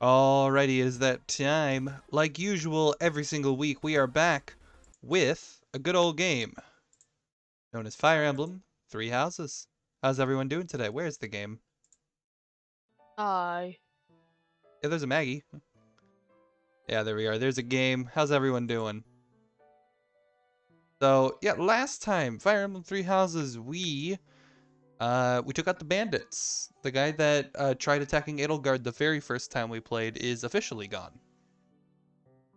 Alrighty, it is that time. Like usual, every single week, we are back with a good old game known as Fire Emblem Three Houses. How's everyone doing today? Where's the game? Hi. Yeah, there's a Maggie. Yeah, there we are. There's a game. How's everyone doing? So, yeah, last time, Fire Emblem Three Houses, we took out the bandits. The guy that tried attacking Edelgard the very first time we played is officially gone.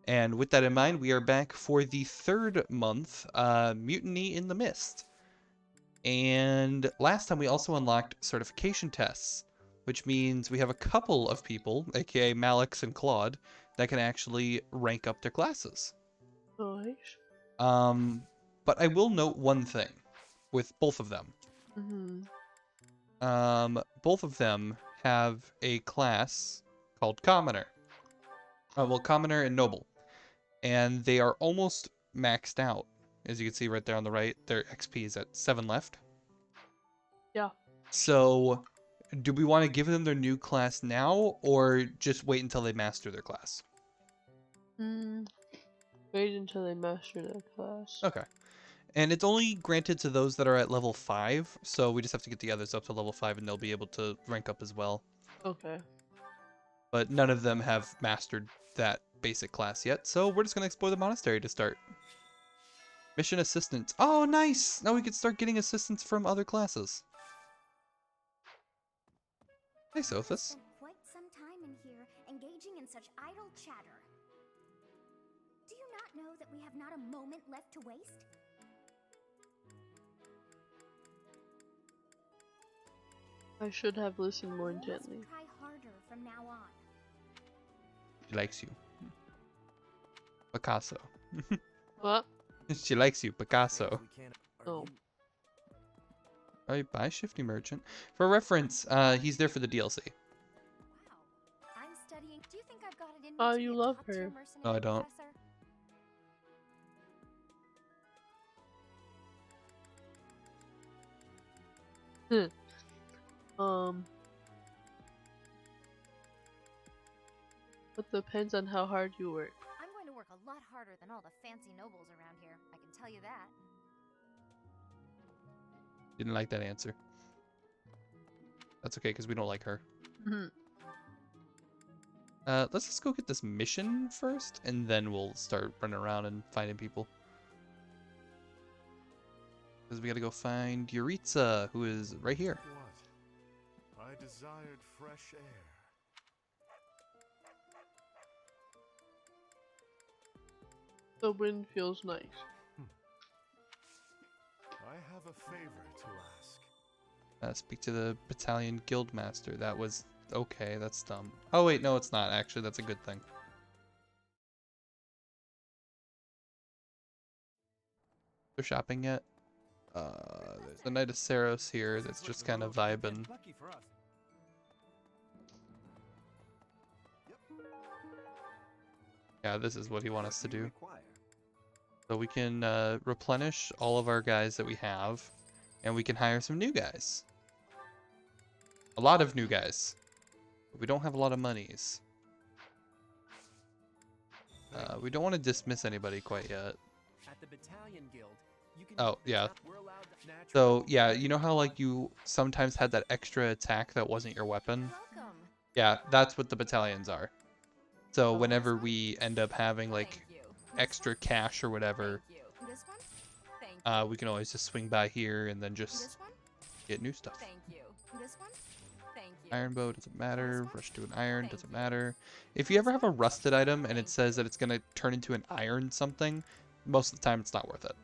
And with that in mind, we are back for the third month, Mutiny in the Mist. And last time we also unlocked certification tests, which means we have a couple of people, aka Malix and Claude, that can actually rank up their classes. Nice. Um, but I will note one thing with both of them. Both of them have a class called Commoner. Well, Commoner and Noble. And they are almost maxed out. As you can see right there on the right, their XP is at 7 left. Yeah. So, do we want to give them their new class now, or just wait until they master their class? Wait until they master their class. Okay. And it's only granted to those that are at level 5, so we just have to get the others up to level 5 and they'll be able to rank up as well. Okay. But none of them have mastered that basic class yet, so we're just going to explore the monastery to start. Mission assistance. Oh, nice! Now we can start getting assistance from other classes. Hey, Sophus. Spent quite some time in here, engaging in such idle chatter. Do you not know that we have not a moment left to waste? I should have listened more We must intently. try harder from now on. She likes you. Picasso. What? She likes you, Picasso. Oh. Alright, bye, Shifty Merchant. For reference, he's there for the DLC. Wow. I'm studying. Do you think I've got it in me Oh, to you be a love top-tier her. mercenary, No, I don't. Professor? It depends on how hard you work. I'm going to work a lot harder than all the fancy nobles around here. I can tell you that. Didn't like that answer. That's okay, because we don't like her. Let's just go get this mission first, and then we'll start running around and finding people. Because we gotta go find Yuritsa, who is right here. What? I desired fresh air. The wind feels nice. I have a favor to ask. Speak to the battalion guildmaster. That was okay. That's dumb. Oh wait, no, it's not. Actually, that's a good thing. They're shopping yet? There's the Knight of Saros here. That's just kind of vibing. Yeah, this is what he wants us to do. So we can replenish all of our guys that we have, and we can hire some new guys. A lot of new guys. But we don't have a lot of monies. We don't want to dismiss anybody quite yet. At the battalion guild, you can Oh, yeah. we're allowed natural So, yeah, you know how, like, you sometimes had that extra attack that wasn't your weapon? Welcome. Yeah, that's what the battalions are. So whenever we end up having, like, Thank you. extra cash or whatever, Thank you. This one? Thank you. we can always just swing by here and then just This one? get new stuff. Thank you. This one? Thank you. Iron bow doesn't matter. This one? Rush to an iron Thank doesn't you. matter. If you ever have a rusted item and it says that it's going to turn into an iron something, most of the time it's not worth it.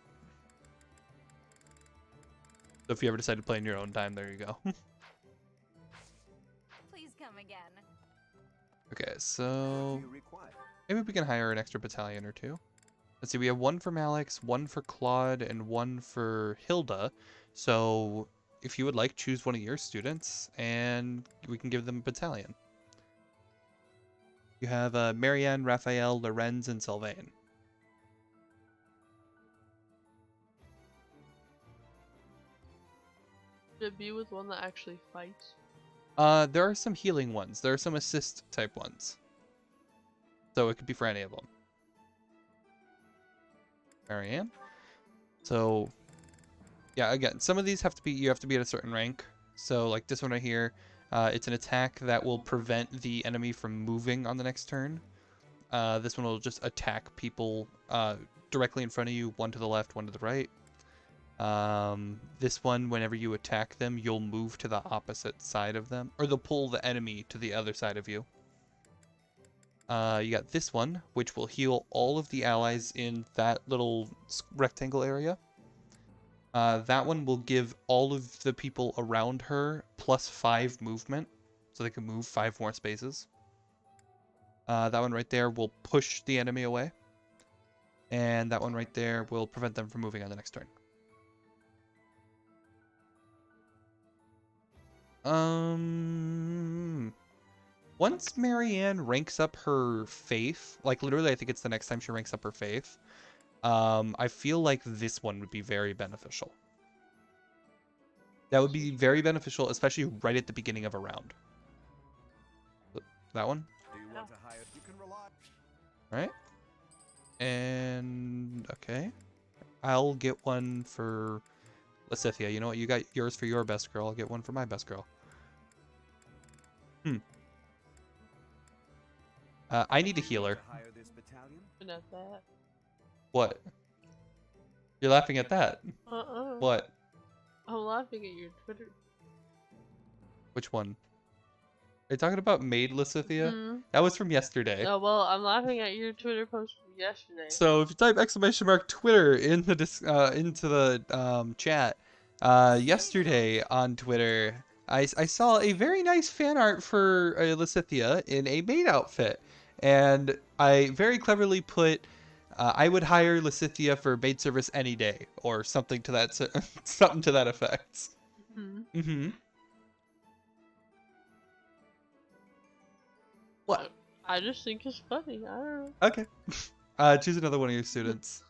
So if you ever decide to play in your own time, there you go. Please come again. Okay, so maybe we can hire an extra battalion or two. Let's see, we have one for Malix, one for Claude, and one for Hilda. So if you would like, choose one of your students, and we can give them a battalion. You have Marianne, Raphael, Lorenz, and Sylvain. Should it be with one that actually fights? There are some healing ones. There are some assist type ones. So it could be for any of them. Marianne. So yeah, again, some of these you have to be at a certain rank. So like this one right here, it's an attack that will prevent the enemy from moving on the next turn. This one will just attack people directly in front of you, one to the left, one to the right. This one, whenever you attack them, you'll move to the opposite side of them, or they'll pull the enemy to the other side of you. You got this one, which will heal all of the allies in that little rectangle area. That one will give all of the people around her +5 movement, so they can move 5 more spaces. That one right there will push the enemy away. And that one right there will prevent them from moving on the next turn. Once Marianne ranks up her faith, like literally I think it's the next time she ranks up her faith, I feel like this one would be very beneficial. That would be very beneficial, especially right at the beginning of a round. That one? Do you want to hire? You can rely. Right? And okay. I'll get one for Lysithia. You know what? You got yours for your best girl. I'll get one for my best girl. I need a healer. Hire this battalion? And at that. What? You're laughing at that. What? I'm laughing at your Twitter. Which one? Are you talking about Maid Lysithia? Mhm. That was from yesterday. Oh, well, I'm laughing at your Twitter post from yesterday. So if you type !Twitter in the into the chat, yesterday on Twitter, I saw a very nice fan art for Lysithia in a maid outfit, and I very cleverly put, I would hire Lysithia for maid service any day, or something to that something to that effect. What? I just think it's funny. I don't know. Okay. Choose another one of your students.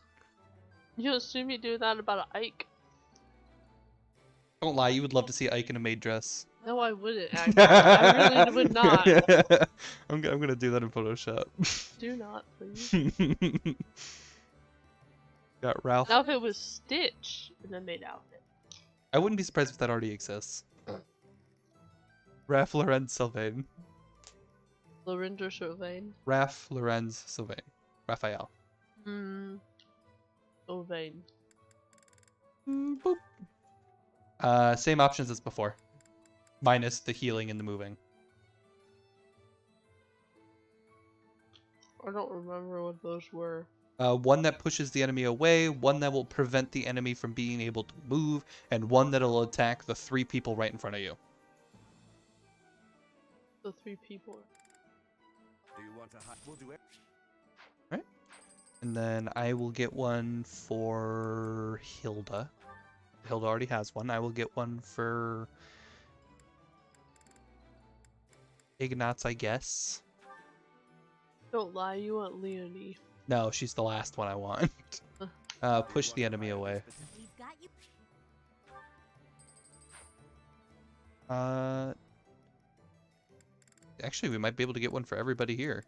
You assume you do that about Ike? Don't lie, you would love to see Ike in a maid dress. No, I wouldn't, actually. I really would not. I'm gonna do that in Photoshop. Do not, please. Got Ralph. Now if it was Stitch in a maid outfit. I wouldn't be surprised if that already exists. Raph Lorenz Sylvain. Lorenzo Sylvain. Raph Lorenz Sylvain. Raphael. Sylvain. Boop. Same options as before. Minus the healing and the moving. I don't remember what those were. One that pushes the enemy away, one that will prevent the enemy from being able to move, and one that'll attack the 3 people right in front of you. The 3 people. Do you want to hire? We'll do it. Right. And then I will get one for Hilda. Hilda already has one. I will get one for Ignatz, I guess. Don't lie, you want Leonie. No, she's the last one I want. Push the enemy away. We've got you. Actually, we might be able to get one for everybody here.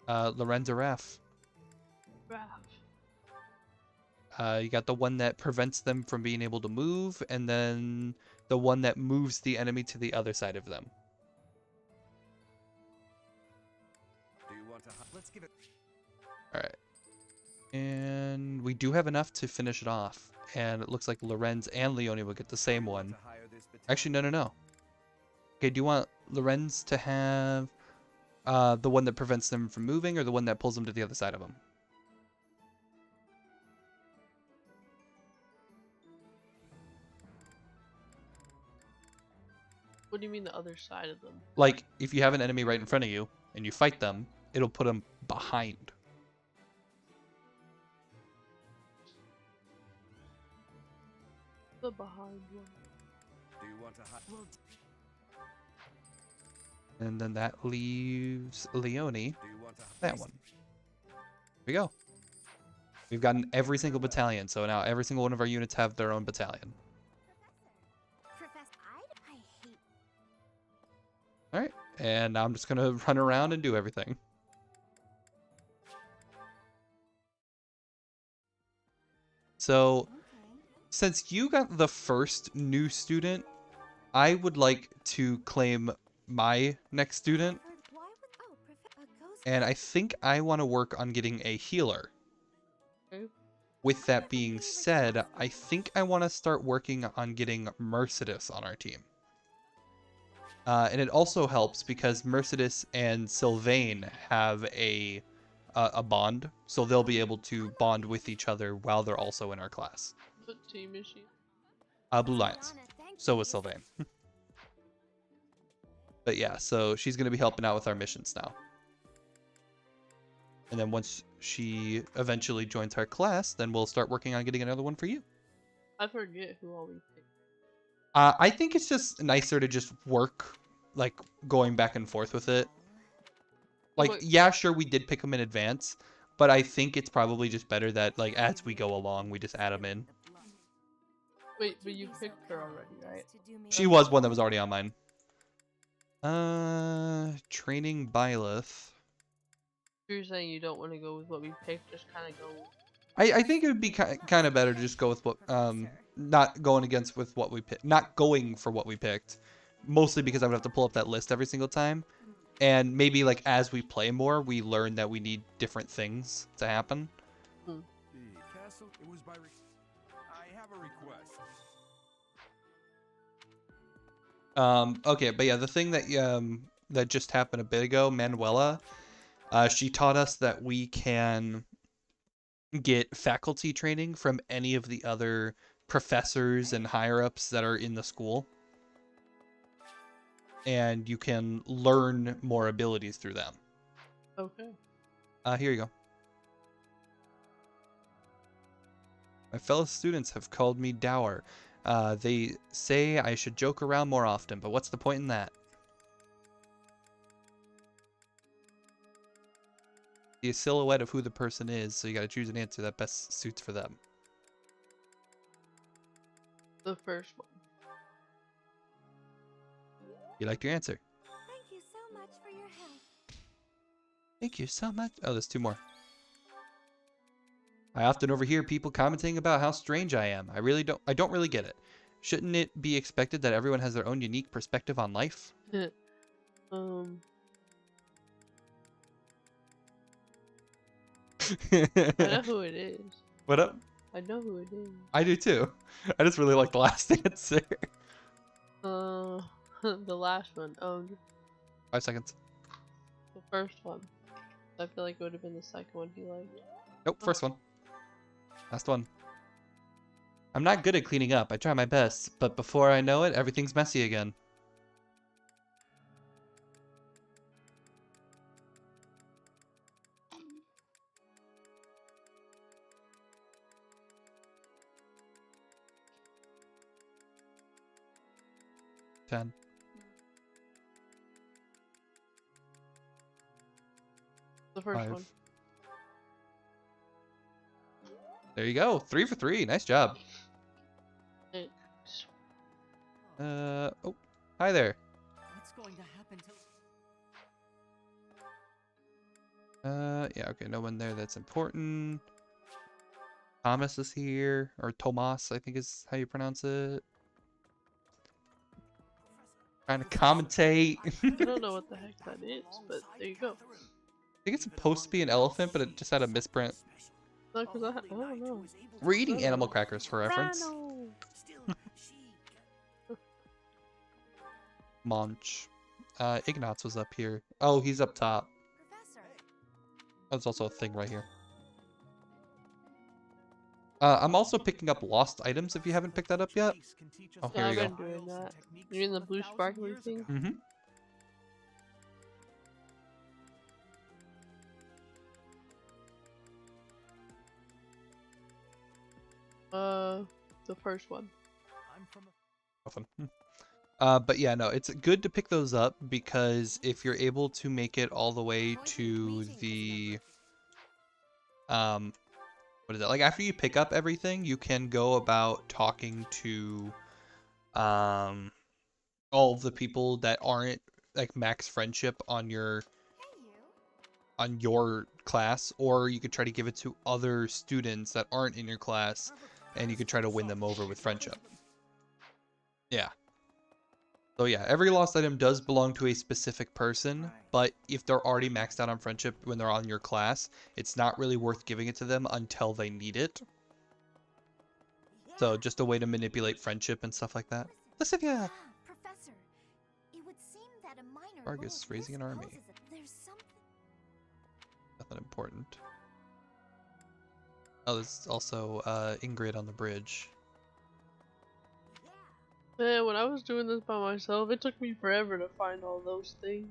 Lorenza Raff. You got the one that prevents them from being able to move, and then the one that moves the enemy to the other side of them. Do you want to hire? Let's give it. Alright. And we do have enough to finish it off. And it looks like Lorenz and Leonie will get the same one. To hire this battalion? Actually, no. Okay, do you want Lorenz to have the one that prevents them from moving, or the one that pulls them to the other side of them? What do you mean the other side of them? Like, if you have an enemy right in front of you, and you fight them, it'll put them behind. The behind one. Do you want to hire? We'll And then that leaves Leonie. Do you want to That one. Here we go. We've gotten every single battalion, so now every single one of our units have their own battalion. Professor, I hate. Alright, and now I'm just gonna run around and do everything. So, Okay. since you got the first new student, I would like to claim my next student, Why would a ghost and I think I want to work on getting a healer. Okay. With that being said, I think I want to start working on getting Mercedes on our team. And it also helps because Mercedes and Sylvain have a bond, so they'll be able to bond with each other while they're also in our class. What team is she? Blue Lions. So is Sylvain. But yeah, so she's going to be helping out with our missions now. And then once she eventually joins our class, then we'll start working on getting another one for you. I forget who all we picked. I think it's just nicer to just work, like, going back and forth with it. Like, But- yeah, sure, we did pick them in advance, but I think it's probably just better that, like, as we go along, we just add them in. Wait, but you picked her already, right? She was one that was already on mine. Training Byleth. You're saying you don't want to go with what we picked, just kind of go. I think it would be kind of better to just go with what, not going against with what we picked, not going for what we picked, mostly because I would have to pull up that list every single time. And maybe, like, as we play more, we learn that we need different things to happen. The castle, it was by I have a request. Okay, but yeah, the thing that that just happened a bit ago, Manuela, she taught us that we can get faculty training from any of the other professors and higher-ups that are in the school. And you can learn more abilities through them. Okay. Here you go. My fellow students have called me dour. They say I should joke around more often, but what's the point in that? The silhouette of who the person is, so you gotta choose an answer that best suits for them. The first one. You liked your answer. Thank you so much for your help. Thank you so much. Oh, there's two more. I often overhear people commenting about how strange I am. I don't really get it. Shouldn't it be expected that everyone has their own unique perspective on life? I know who it is. What up? I know who it is. I do too. I just really like the last answer. The last one. 5 seconds. The first one. I feel like it would have been the second one he liked. Nope, first one. Last one. I'm not good at cleaning up. I try my best, but before I know it, everything's messy again. Ten. The first 5. one. There you go. 3 for 3. Nice job. It, Oh, hi there. What's going to happen to... Yeah, okay, no one there that's important. Thomas is here, or Tomas, I think is how you pronounce it. Trying to commentate. I don't know what the heck that is, but there you go. I think it's supposed to be an elephant, but it just had a misprint. No, because I don't know. We're eating animal crackers for reference. Munch. Ignatz was up here. Oh, he's up top. Professor, Oh, there's also a thing right here. I'm also picking up lost items if you haven't picked that up yet. Oh, here Yeah, you I've go. been doing that. You mean the blue sparkly thing? Mm-hmm. The first one. Often. But yeah, no, it's good to pick those up because if you're able to make it all the way to the, what is it? Like after you pick up everything, you can go about talking to, all of the people that aren't like max friendship on your hey you. class, or you could try to give it to other students that aren't in your class and you could try to win them over with friendship. Yeah. So yeah, every lost item does belong to a specific person, but if they're already maxed out on friendship when they're on your class, it's not really worth giving it to them until they need it. So just a way to manipulate friendship and stuff like that. Listen, yeah. Professor, it would seem that a minor Vargas rule raising an army. poses there's something. Nothing important. Oh, there's also Ingrid on the bridge. Man, when I was doing this by myself, it took me forever to find all those things.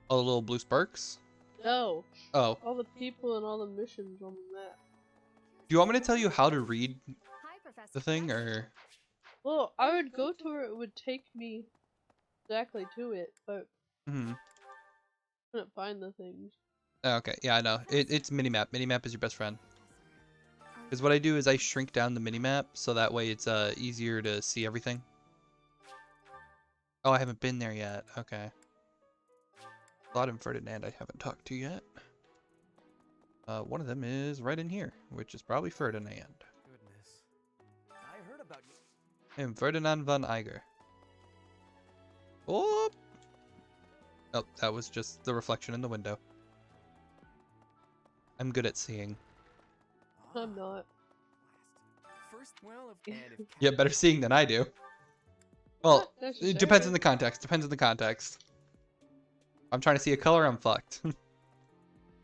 Oh, the little blue sparks? No, Oh. all the people and all the missions on the map. Do you want me to tell you how to read Hi, Professor. the thing, or? Well, I would go to where it would take me exactly to it, but Hmm. I couldn't find the things. Oh, okay, yeah, I know. It's minimap. Minimap is your best friend. Because what I do is I shrink down the minimap, so that way it's easier to see everything. Oh, I haven't been there yet. Okay. Claude and Ferdinand I haven't talked to yet. One of them is right in here, which is probably Ferdinand. Goodness. I heard about you. And Ferdinand von Eiger. Oh! Oh, that was just the reflection in the window. I'm good at seeing. I'm not. First, well, if, and if You have better seeing than I do. Well, Not it depends on necessarily. the context. Depends on the context. I'm trying to see a color, I'm fucked.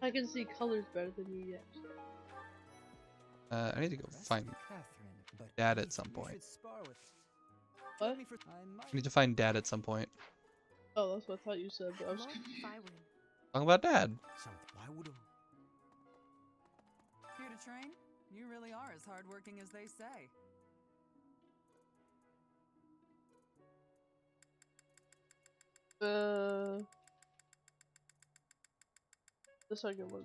I can see colors better than you yet. I need to go find Dad at some point. What? I need to find Dad at some point. Oh, that's what I thought you said, but I was Well, if I win. Talking about Dad. Why would Here to train? You really are as hardworking as they say. The second one.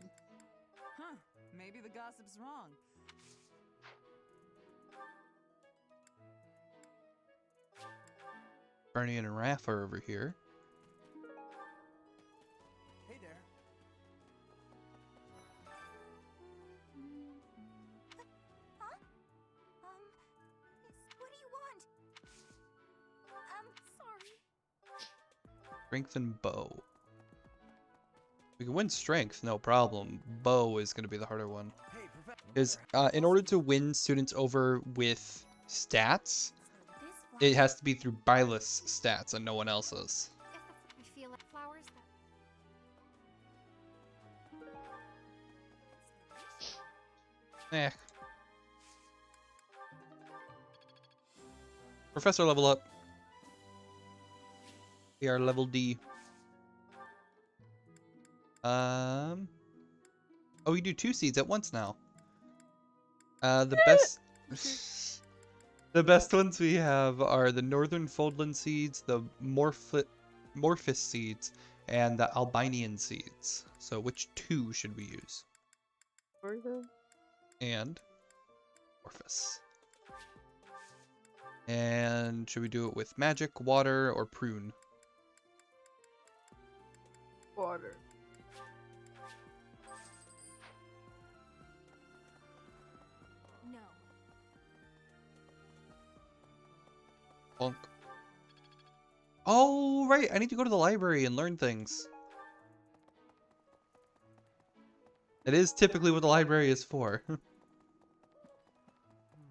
Huh. Maybe the gossip's wrong. Bernie and Raph are over here. Hey there. Huh? What do you want? Sorry. Strength and bow. We can win strength, no problem. Bow is going to be the harder one. Hey, Professor. Because in order to win students over with stats, This it has to be through Bylus stats and no one else's. I feel like flowers that. Eh. Professor level up. We are level D. Oh, we do 2 seeds at once now. The best... The best ones we have are the Northern Foldland seeds, the Morphus seeds, and the Albanian seeds. So which 2 should we use? Organ? And Morphus. And should we do it with magic, water, or prune? Water. No. Bonk. Oh, right. I need to go to the library and learn things. It is typically what the library is for.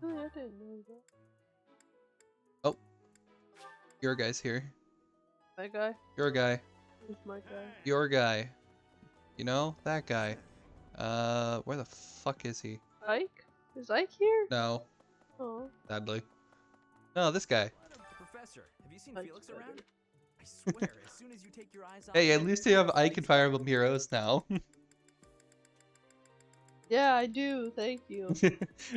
Really, I didn't know that. Oh. Your guy's here. My guy? Your guy. Who's my guy? Your guy. You know? That guy. Where the fuck is he? Ike? Is Ike here? No. Oh. Sadly. No, this guy. Professor, have you seen Ike's Felix better. around? I swear, as soon as you take your eyes off Hey, at him, least you have Ike and he's Fire gone. Emblem Heroes now. Yeah, I do. Thank you.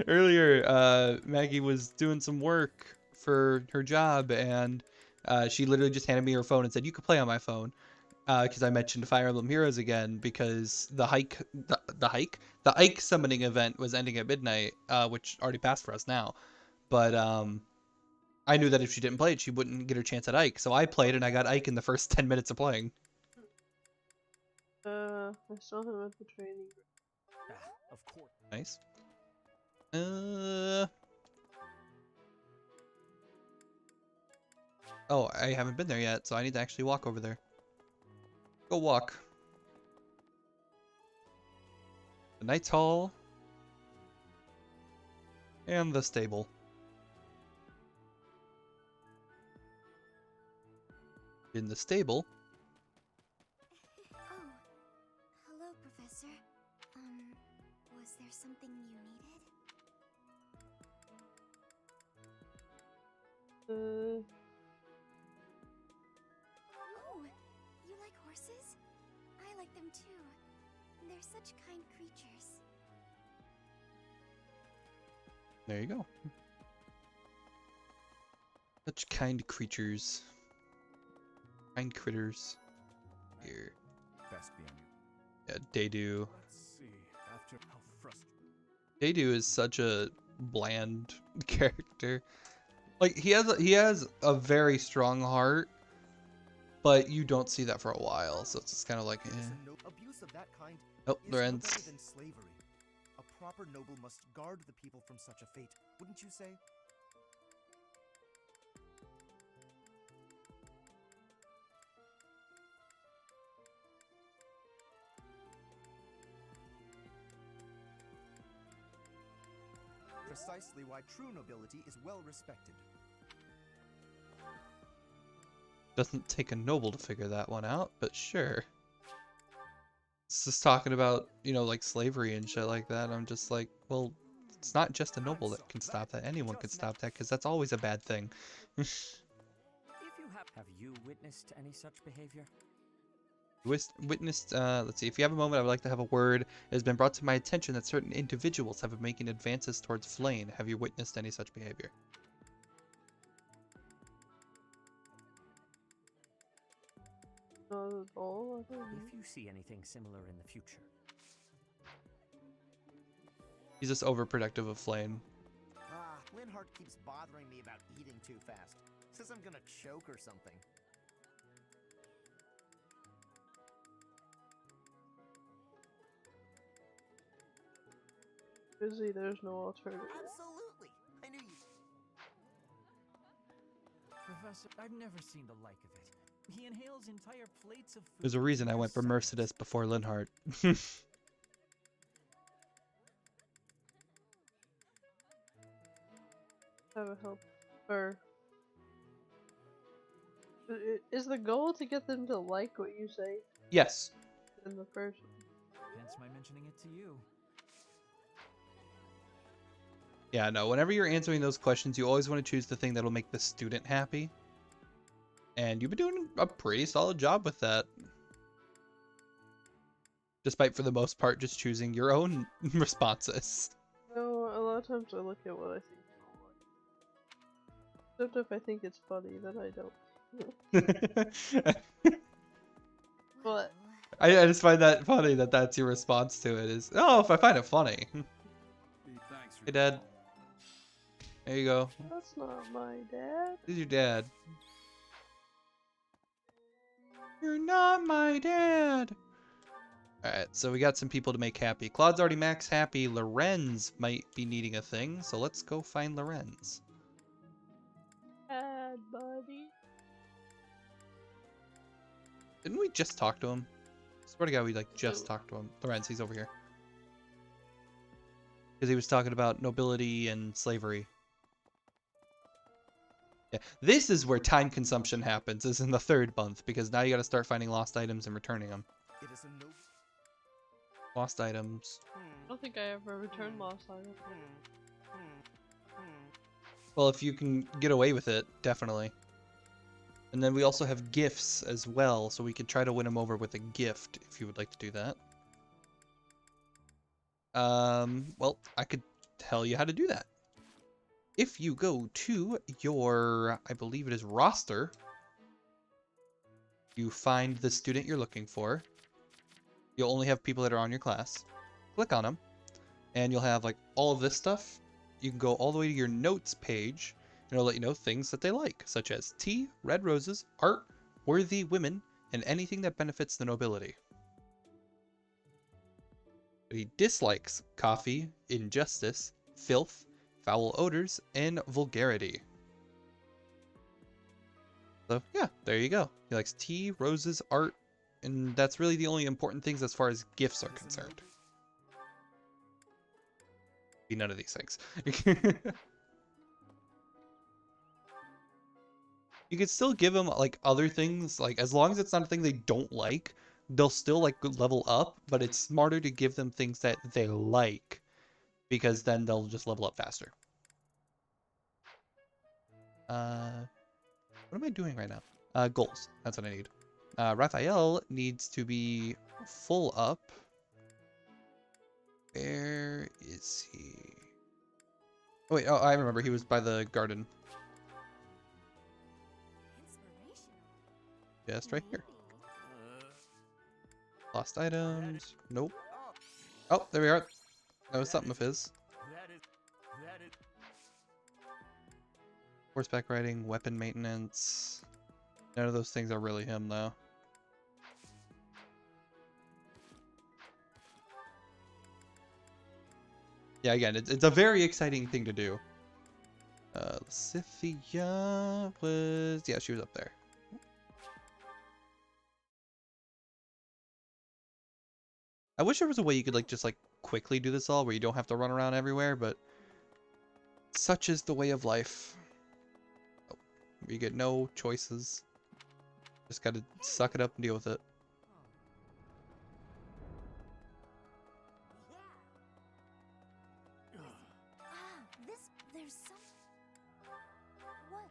Earlier, Maggie was doing some work for her job, and she literally just handed me her phone and said, "You can play on my phone." Because I mentioned Fire Emblem Heroes again, because the Ike summoning event was ending at midnight, which already passed for us now. But I knew that if she didn't play it, she wouldn't get her chance at Ike. So I played, and I got Ike in the first 10 minutes of playing. I saw him at the training. Ah, of course. Nice. Oh, I haven't been there yet, so I need to actually walk over there. Go walk. The Knight's Hall. And the stable. In the stable. Oh, hello, Professor. Was there something you needed? Oh, you like horses? I like them too. They're such kind creatures. There you go. Such kind creatures. Kind critters. Here. Best be on you. Yeah, Dedu. Let's see. After how frustrating. Dedu is such a bland character. Like he has a very strong heart, but you don't see that for a while, so it's just kind of like, eh. Abuse of that kind Oh, is no Lorenz. better than slavery. A proper noble must guard the people from such a fate, wouldn't you say? Precisely why true nobility is well respected. Doesn't take a noble to figure that one out, but sure. It's just talking about, you know, like slavery and shit like that. I'm just like, well, it's not just a noble that can stop that. Anyone can stop that, because that's always a bad thing. If you have you witnessed any such behavior? Witnessed, let's see, if you have a moment, I would like to have a word. It has been brought to my attention that certain individuals have been making advances towards Flame. Have you witnessed any such behavior? Not at all. I don't know. If you see anything similar in the future, He's just overprotective of Flame. Ah, Linhart keeps bothering me about eating too fast. Says I'm gonna choke or something. Busy, there's no alternative. Absolutely! I knew you. Professor, I've never seen the like of it. He inhales entire plates of food. There's a reason I went for Mercedes before Linhart. Have a help. Or is the goal to get them to like what you say Yes. in the first? Hence my mentioning it to you. Yeah, no, whenever you're answering those questions, you always want to choose the thing that'll make the student happy. And you've been doing a pretty solid job with that. Despite, for the most part, just choosing your own responses. No, a lot of times I look at what I think. Except if I think it's funny, then I don't. But I just find that funny that that's your response to it is, oh, if I find it funny. Thanks for Hey, Dad. There you go. that's not my dad. This is your dad. You're not my dad. Alright, so we got some people to make happy. Claude's already max happy. Lorenz might be needing a thing, so let's go find Lorenz. Dad, buddy. Didn't we just talk to him? I swear to God, we like just talked to him. Lorenz, he's over here. Because he was talking about nobility and slavery. Yeah, this is where time consumption happens, is in the third month, because now you gotta start finding lost items and returning them. It is a no. Lost items. I don't think I ever returned lost items. Well, if you can get away with it, definitely. And then we also have gifts as well, so we could try to win him over with a gift, if you would like to do that. Well, I could tell you how to do that. If you go to your, I believe it is roster, you find the student you're looking for. You'll only have people that are on your class. Click on them, and you'll have like all of this stuff. You can go all the way to your notes page, and it'll let you know things that they like, such as tea, red roses, art, worthy women, and anything that benefits the nobility. But he dislikes coffee, injustice, filth, foul odors, and vulgarity. So yeah, there you go. He likes tea, roses, art, and that's really the only important things as far as gifts are concerned. Be none of these things. You could still give them like other things, like as long as it's not a thing they don't like, they'll still like level up, but it's smarter to give them things that they like because then they'll just level up faster. What am I doing right now? Goals. That's what I need. Raphael needs to be full up. Where is he? Oh wait, oh I remember, he was by the garden. Just right here. Lost items. Nope. Oh, there we are. That was something of his. Horseback riding, weapon maintenance. None of those things are really him, though. Yeah, again, it's a very exciting thing to do. Scythia was... Yeah, she was up there. I wish there was a way you could, like, just, like, quickly do this all where you don't have to run around everywhere, but... Such is the way of life. Oh, you get no choices. Just gotta suck it up and deal with it. There's some... What?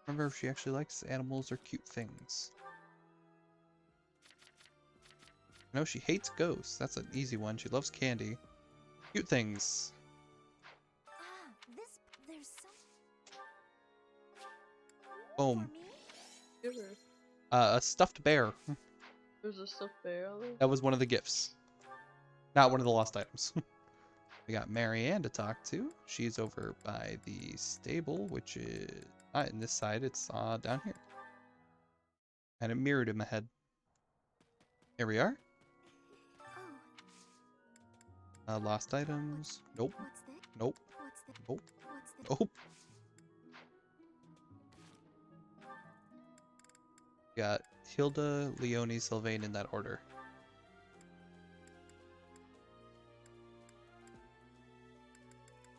Remember if she actually likes animals or cute things. No, she hates ghosts. That's an easy one. She loves candy. Cute things. There's some... Boom. Give her. A stuffed bear. There's a stuffed bear on there? That was one of the gifts. Not one of the lost items. We got Marianne to talk to. She's over by the stable, which is not in this side. It's down here. And it mirrored in my head. Here we are. Lost items. Nope. Nope. Nope. Nope. Got Hilda, Leonie, Sylvain in that order.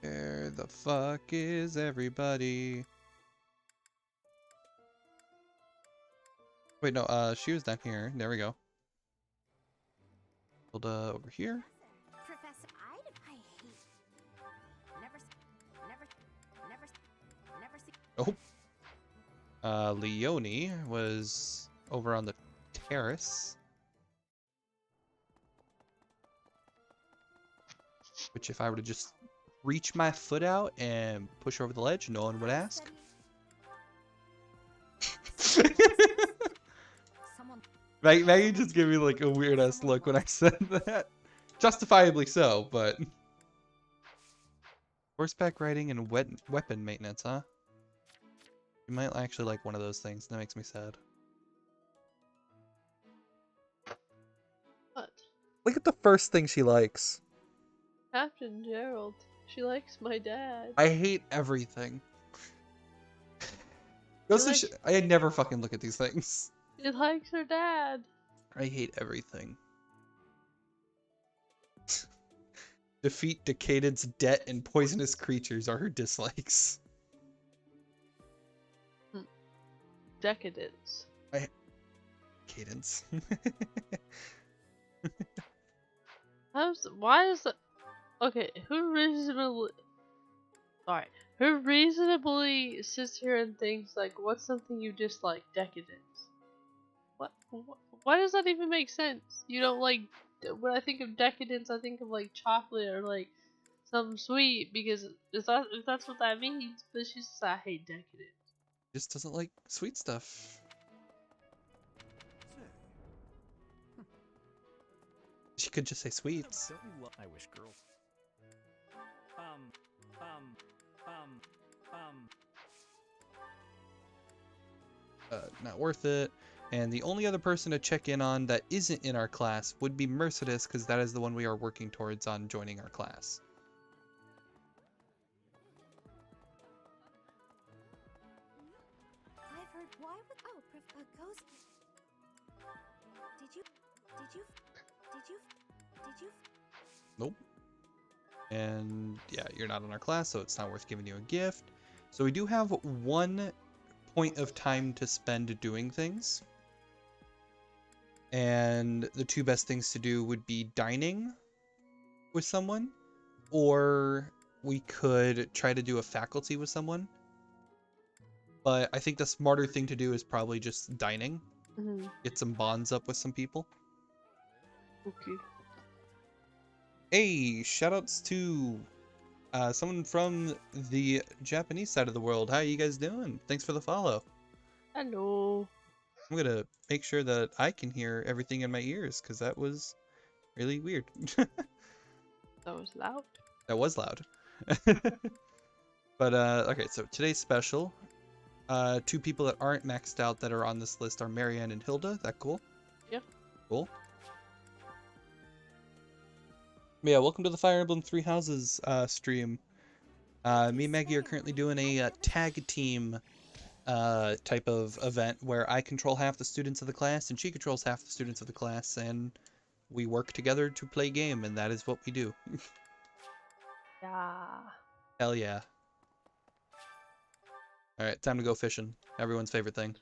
Where the fuck is everybody? Wait, no, she was down here. There we go. Hilda over here. Professor, I hate... Never see... Oh. Leonie was over on the terrace. Which if I were to just reach my foot out and push over the ledge, no one would ask. Maggie just gave me like a weird ass look when I said that. Justifiably so, but... Horseback riding and weapon maintenance, huh? You might actually like one of those things. That makes me sad. What? Look at the first thing she likes. Captain Gerald. She likes my dad. I hate everything. I never fucking look at these things. She likes her dad. I hate everything. Defeat Decadence, Debt, and Poisonous Creatures are her dislikes. Decadence. Cadence. Why is that? Okay, who reasonably sits here and thinks like, what's something you dislike? Decadence. What? Why does that even make sense? You don't like, when I think of decadence, I think of like chocolate or like something sweet, because if that's what that means. But she's just, I hate decadence. Just doesn't like sweet stuff. She could just say sweets. I wish girls. Not worth it. And the only other person to check in on that isn't in our class would be Mercedes, because that is the one we are working towards on joining our class. I've heard why would ghost. Did you Nope. And yeah, you're not in our class, so it's not worth giving you a gift. So we do have 1 point of time to spend doing things. And the 2 best things to do would be dining with someone, or we could try to do a faculty with someone. But I think the smarter thing to do is probably just dining. Mm-hmm. Get some bonds up with some people. Okay. Hey, shoutouts to someone from the Japanese side of the world. How you guys doing? Thanks for the follow. Hello. I'm gonna make sure that I can hear everything in my ears, because that was really weird. That was loud. That was loud. But okay, so today's special. 2 people that aren't maxed out that are on this list are Marianne and Hilda. That cool? Yeah. Cool. Yeah, welcome to the Fire Emblem Three Houses stream. Me and Maggie are currently doing a tag team type of event where I control half the students of the class and she controls half the students of the class, and we work together to play game, and that is what we do. Yeah. Hell yeah. Alright, time to go fishing. Everyone's favorite thing.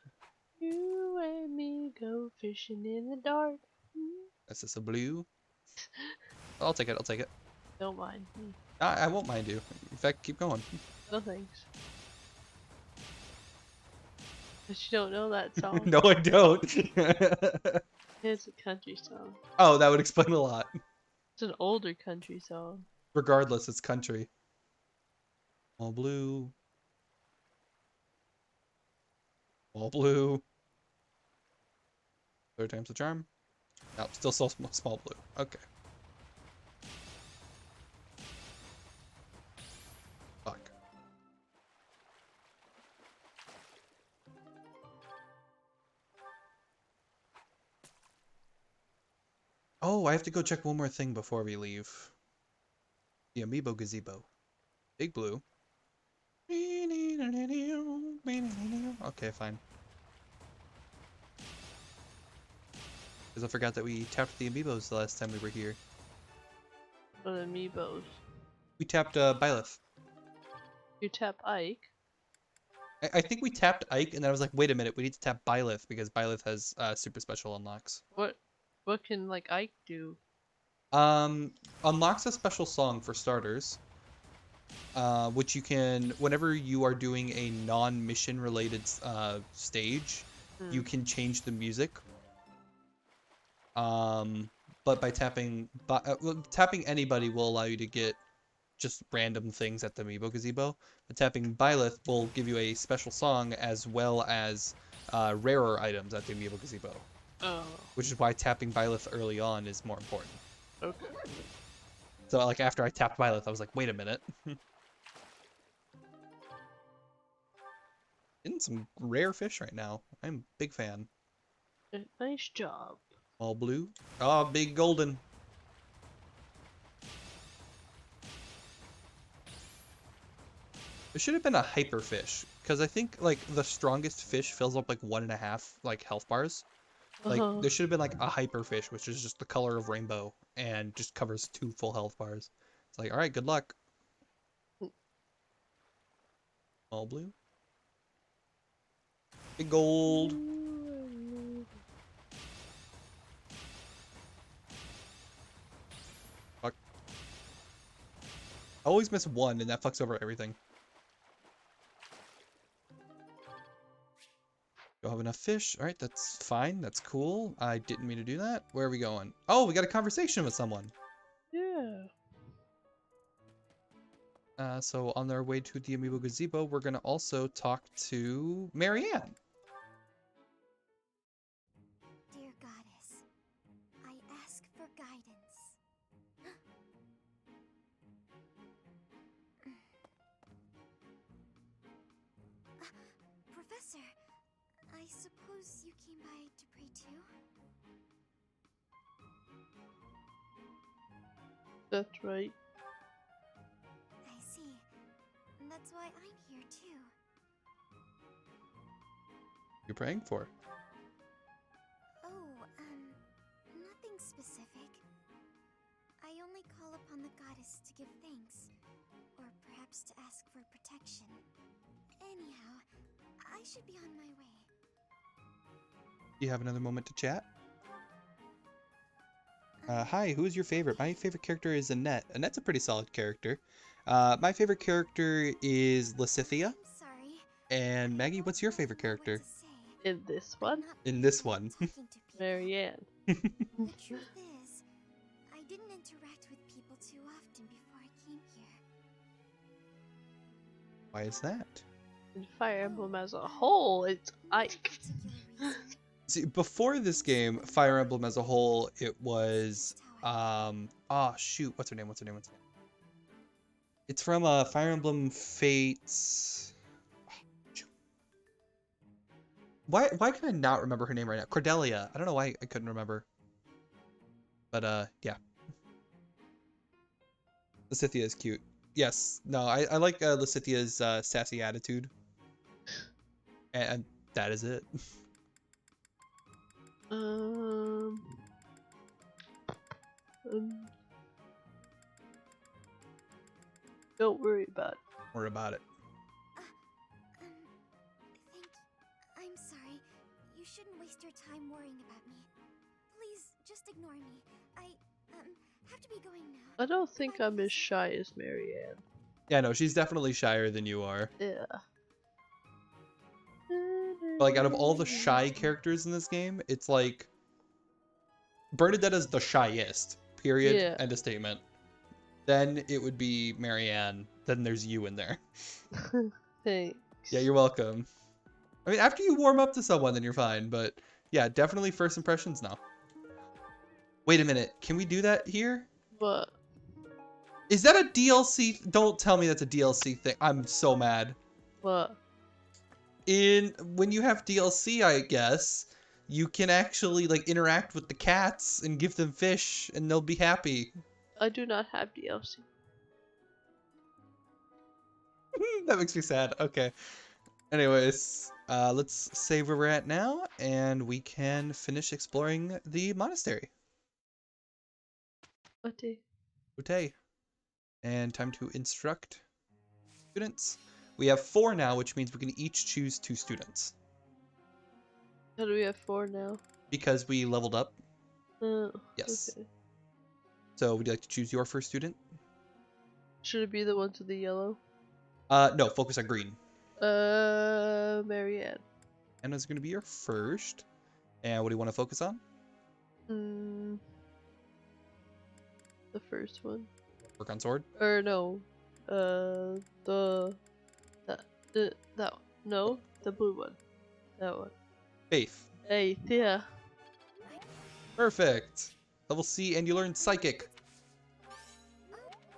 You and me go fishing in the dark. Is this a blue? I'll take it, I'll take it. Don't mind me. I won't mind you. In fact, keep going. No thanks. But you don't know that song. No, I don't. It's a country song. Oh, that would explain a lot. It's an older country song. Regardless, it's country. All blue. All blue. 3rd time's the charm. No, still so small blue. Okay. Fuck. Oh, I have to go check one more thing before we leave. The amiibo gazebo. Big blue. Okay, fine. Because I forgot that we tapped the amiibos the last time we were here. What amiibos? We tapped Byleth. You tap Ike. I think we tapped Ike, and then I was like, wait a minute, we need to tap Byleth, because Byleth has super special unlocks. What can like Ike do? Unlocks a special song for starters. Which you can, whenever you are doing a non-mission related stage, you can change the music. But by tapping anybody will allow you to get just random things at the amiibo gazebo. But tapping Byleth will give you a special song as well as rarer items at the amiibo gazebo. Oh. Which is why tapping Byleth early on is more important. Okay. So like after I tapped Byleth, I was like, wait a minute. Getting some rare fish right now. I'm a big fan. Nice job. All blue. Oh, big golden. There should have been a hyper fish, because I think like the strongest fish fills up like 1.5 like health bars. Like there should have been like a hyper fish, which is just the color of rainbow and just covers 2 full health bars. It's like, all right, good luck. All blue. Big gold. Fuck. I always miss 1, and that fucks over everything. Don't have enough fish. All right, that's fine. That's cool. I didn't mean to do that. Where are we going? Oh, we got a conversation with someone. Yeah. So on our way to the amiibo gazebo, we're gonna also talk to Marianne. Dear goddess, I ask for guidance. Professor, I I suppose you came by to pray too? That's right. I see. That's why I'm here too. You're praying for? Oh, nothing specific. I only call upon the goddess to give thanks, or perhaps to ask for protection. Anyhow, I should be on my way. Do you have another moment to chat? Hi, who is your favorite? My favorite character is Annette. Annette's a pretty solid character. My favorite character is Lysithea. I'm sorry. And Maggie, what's your favorite character? In this one, In this one. Marianne. The truth is, I didn't interact with people too often before I came here. Why is that? In Fire Emblem as a whole, it's Ike. See, before this game, Fire Emblem as a whole, it was oh shoot, what's her name? It's from Fire Emblem Fates. Oh, shoot. Why can I not remember her name right now? Cordelia. I don't know why I couldn't remember. But yeah. Lysithea is cute. Yes. No, I like Lysithea's sassy attitude. And that is it. Don't worry about it. Don't worry about it. I'm sorry. You shouldn't waste your time worrying about me. Please, just ignore me. I have to be going now. I don't think I'm as shy as Marianne. Yeah, no, she's definitely shyer than you are. Yeah. Like, out of all the shy characters in this game, it's like Bernadetta's the shyest. Period. Yeah. End of statement. Then it would be Marianne. Then there's you in there. Thanks. Yeah, you're welcome. I mean, after you warm up to someone, then you're fine. But yeah, definitely first impressions now. Wait a minute. Can we do that here? What? Is that a DLC? Don't tell me that's a DLC thing. I'm so mad. What? When you have DLC, I guess, you can actually like interact with the cats and give them fish and they'll be happy. I do not have DLC. That makes me sad. Okay. Anyways, let's save where we're at now and we can finish exploring the monastery. Okay. Okay. And time to instruct students. We have 4 now, which means we can each choose 2 students. How do we have 4 now? Because we leveled up. Yes. Okay. So would you like to choose your first student? Should it be the ones with the yellow? No, focus on green. Marianne. Anna's gonna be your first. And what do you want to focus on? The first one. Work on sword? Or no. That one. No, the blue one. That one. Faith. Hey, yeah. Perfect. Level C, and you learn Psychic.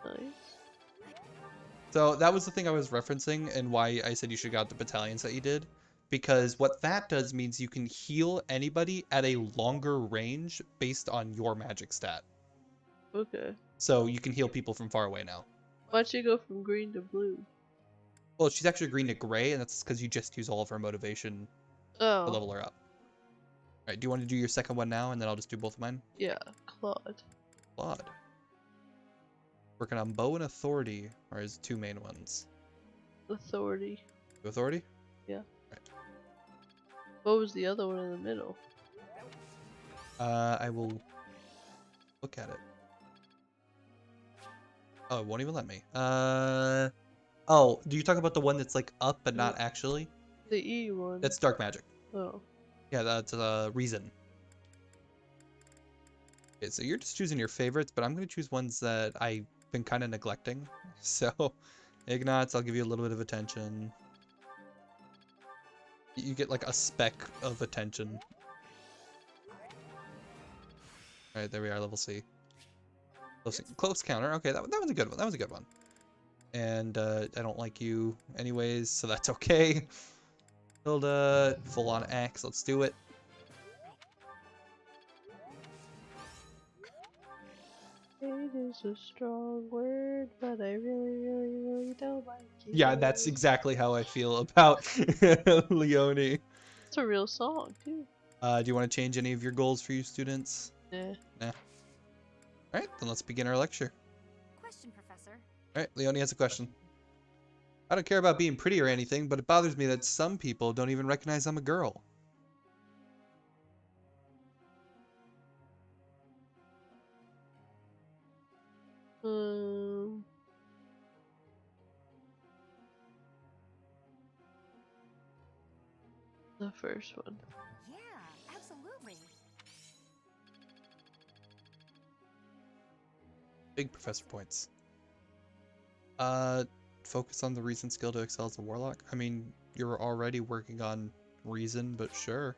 Nice. So that was the thing I was referencing and why I said you should got the battalions that you did. Because what that does means you can heal anybody at a longer range based on your magic stat. Okay. So you can heal people from far away now. Why'd you go from green to blue? Well, she's actually green to gray, and that's because you just use all of her motivation to level her up. Alright, do you want to do your second one now, and then I'll just do both of mine? Yeah, Claude. Claude. Working on bow and authority are his 2 main ones. Authority. Authority? Yeah. Right. What was the other one in the middle? I will look at it. Oh, it won't even let me. Oh, do you talk about the one that's like up but not actually? The E one. That's dark magic. Oh. Yeah, that's reason. Okay, so you're just choosing your favorites, but I'm gonna choose ones that I've been kind of neglecting. So, Ignatz, I'll give you a little bit of attention. You get like a speck of attention. Alright, there we are, level C. Close counter. Okay, that was a good one. That was a good one. And I don't like you anyways, so that's okay. Hilda, full on axe. Let's do it. It is a strong word, but I really don't like it. Yeah, that's exactly how I feel about Leone. It's a real song, too. Do you want to change any of your goals for you students? Yeah. Nah. Alright, then let's begin our lecture. Question, Professor. Alright, Leone has a question. I don't care about being pretty or anything, but it bothers me that some people don't even recognize I'm a girl. The first one. Yeah, absolutely. Big professor points. Focus on the reason skill to excel as a warlock. I mean, you're already working on reason, but sure.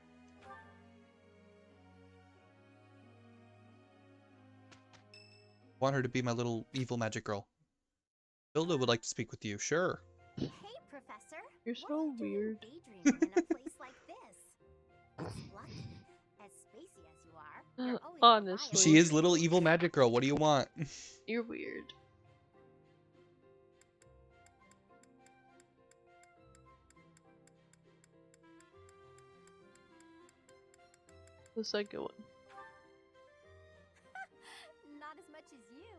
Want her to be my little evil magic girl. Hilda would like to speak with you. Sure. Hey, Professor. You're so weird. Daydreaming in a place like this. It's lucky. As spacey as you are, you're always Honestly. She is little evil magic girl. What do you want? You're weird. The second one. Not as much as you.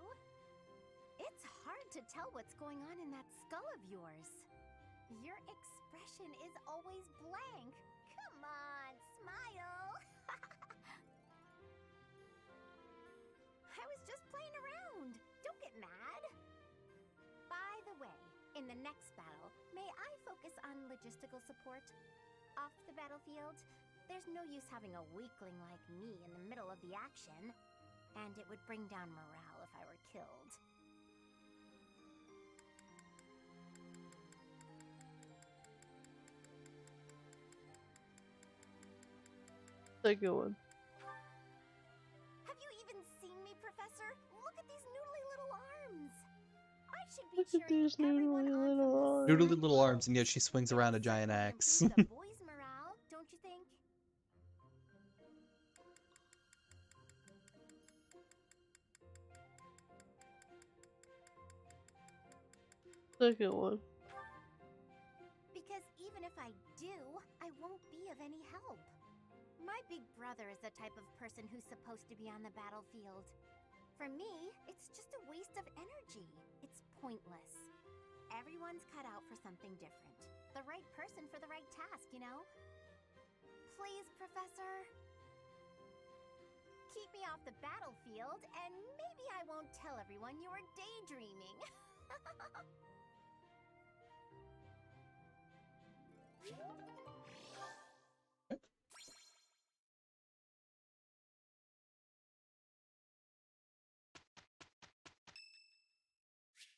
It's hard to tell what's going on in that skull of yours. Your expression is always blank. Come on, smile. I was just playing around. Don't get mad. By the way, in the next battle, may I focus on logistical support? Off the battlefield, there's no use having a weakling like me in the middle of the action, and it would bring down morale if I were killed. Second one. Have you even seen me, Professor? Look at these noodly little arms. I should be Look at cheering these everyone noodly on little from arms. the Noodly little arms, and yet she swings around a giant axe. Improve the boys' morale, don't you think? Second one. Because even if I do, I won't be of any help. My big brother is the type of person who's supposed to be on the battlefield. For me, it's just a waste of energy. It's pointless. Everyone's cut out for something different. The right person for the right task, you know? Please, Professor. Keep me off the battlefield, and maybe I won't tell everyone you were daydreaming.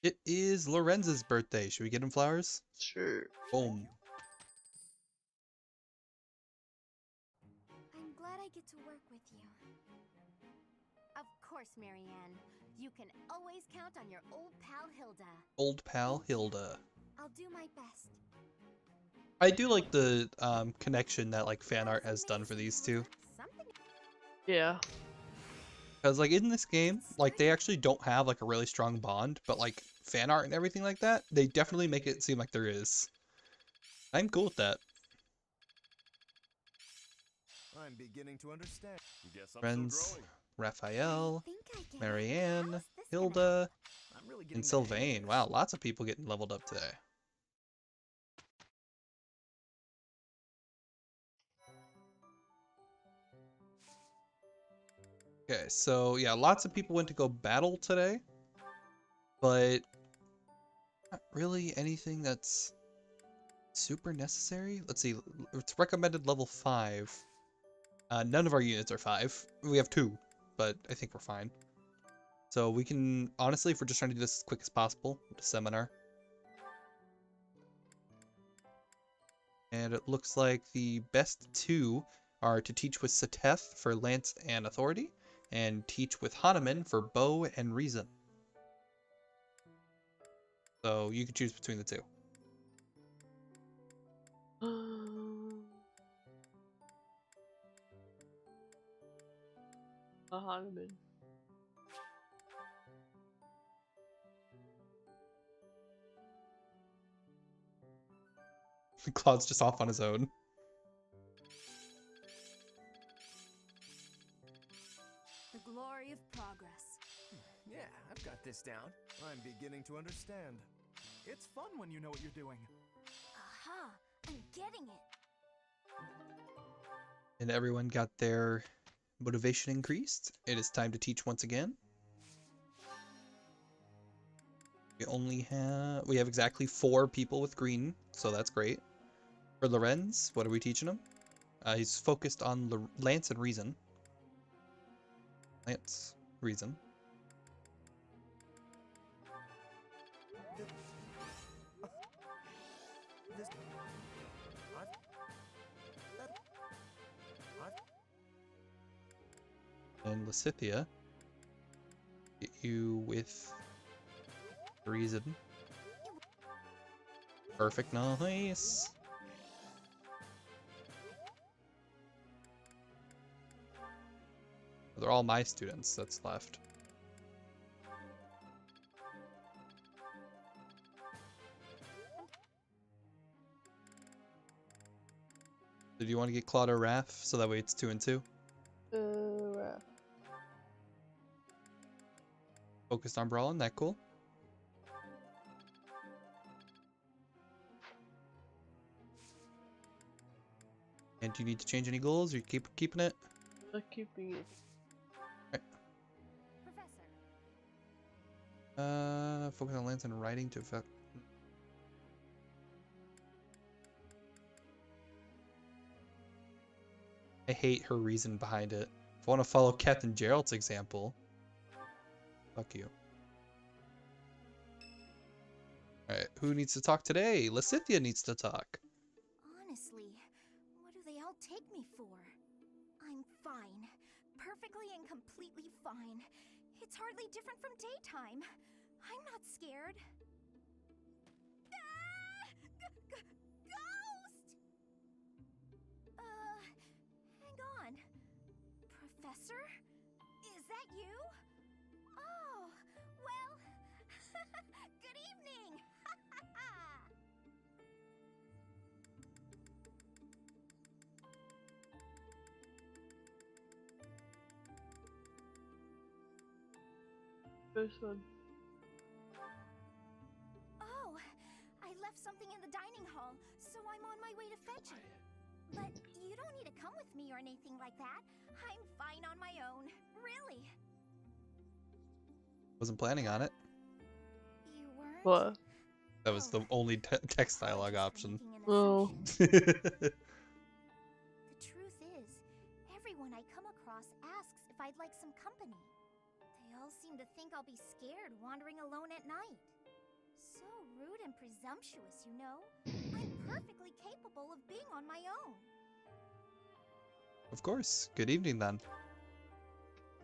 It is Lorenz's birthday. Should we get him flowers? Sure. Boom. I'm glad I get to work with you. Of course, Marianne. You can always count on your old pal Hilda. Old pal Hilda. I'll do my best. I do like the connection that like fan art has done for these two. Something Yeah. Because like in this game, like they actually don't have like a really strong bond, but like fan art and everything like that, they definitely make it seem like there is. I'm cool with that. I'm beginning to understand. Guess I'm Friends, still growing. Raphael, I think I get it. Marianne, How's this Hilda, I'm really getting and the hang of Sylvain. this. Wow, lots of people getting leveled up today. Okay, so yeah, lots of people went to go battle today, but not really anything that's super necessary. Let's see, it's recommended level 5. None of our units are 5. We have 2, but I think we're fine. So we can, honestly, if we're just trying to do this as quick as possible, the seminar. And it looks like the best 2 are to teach with Seteth for Lance and Authority, and teach with Hanuman for Bow and Reason. So you can choose between the 2. Hanuman. Claude's just off on his own. The glory of progress. Yeah, I've got this down. I'm beginning to understand. It's fun when you know what you're doing. Aha! I'm getting it! And everyone got their motivation increased. It is time to teach once again. We have exactly 4 people with green, so that's great. For Lorenz, what are we teaching him? He's focused on Lance and Reason. Lance, Reason. And Lysithia, get you with Reason. Perfect, nice. They're all my students that's left. Did you want to get Claude or Raph so that way it's 2 and 2? Raph. Focused on brawling, that cool. And do you need to change any goals, or you keep keeping it? I'm keeping it. Right. Professor. Focus on Lance and writing to affect. I hate her reason behind it. If I want to follow Captain Gerald's example, fuck you. Alright, who needs to talk today? Lysithia needs to talk. Honestly, what do they all take me for? I'm fine. Perfectly and completely fine. It's hardly different from daytime. I'm not scared. Ah! Ghost! Hang on. Professor? Is that you? Oh, well, good evening! First one. Oh, I left something in the dining hall, so I'm on my way to fetch it. But you don't need to come with me or anything like that. I'm fine on my own, really. Wasn't planning on it. You weren't? What? That was the only text dialogue option. Oh. The truth is, everyone I come across asks if I'd like some company. They all seem to think I'll be scared wandering alone at night. So rude and presumptuous, you know? I'm perfectly capable of being on my own. Of course. Good evening then.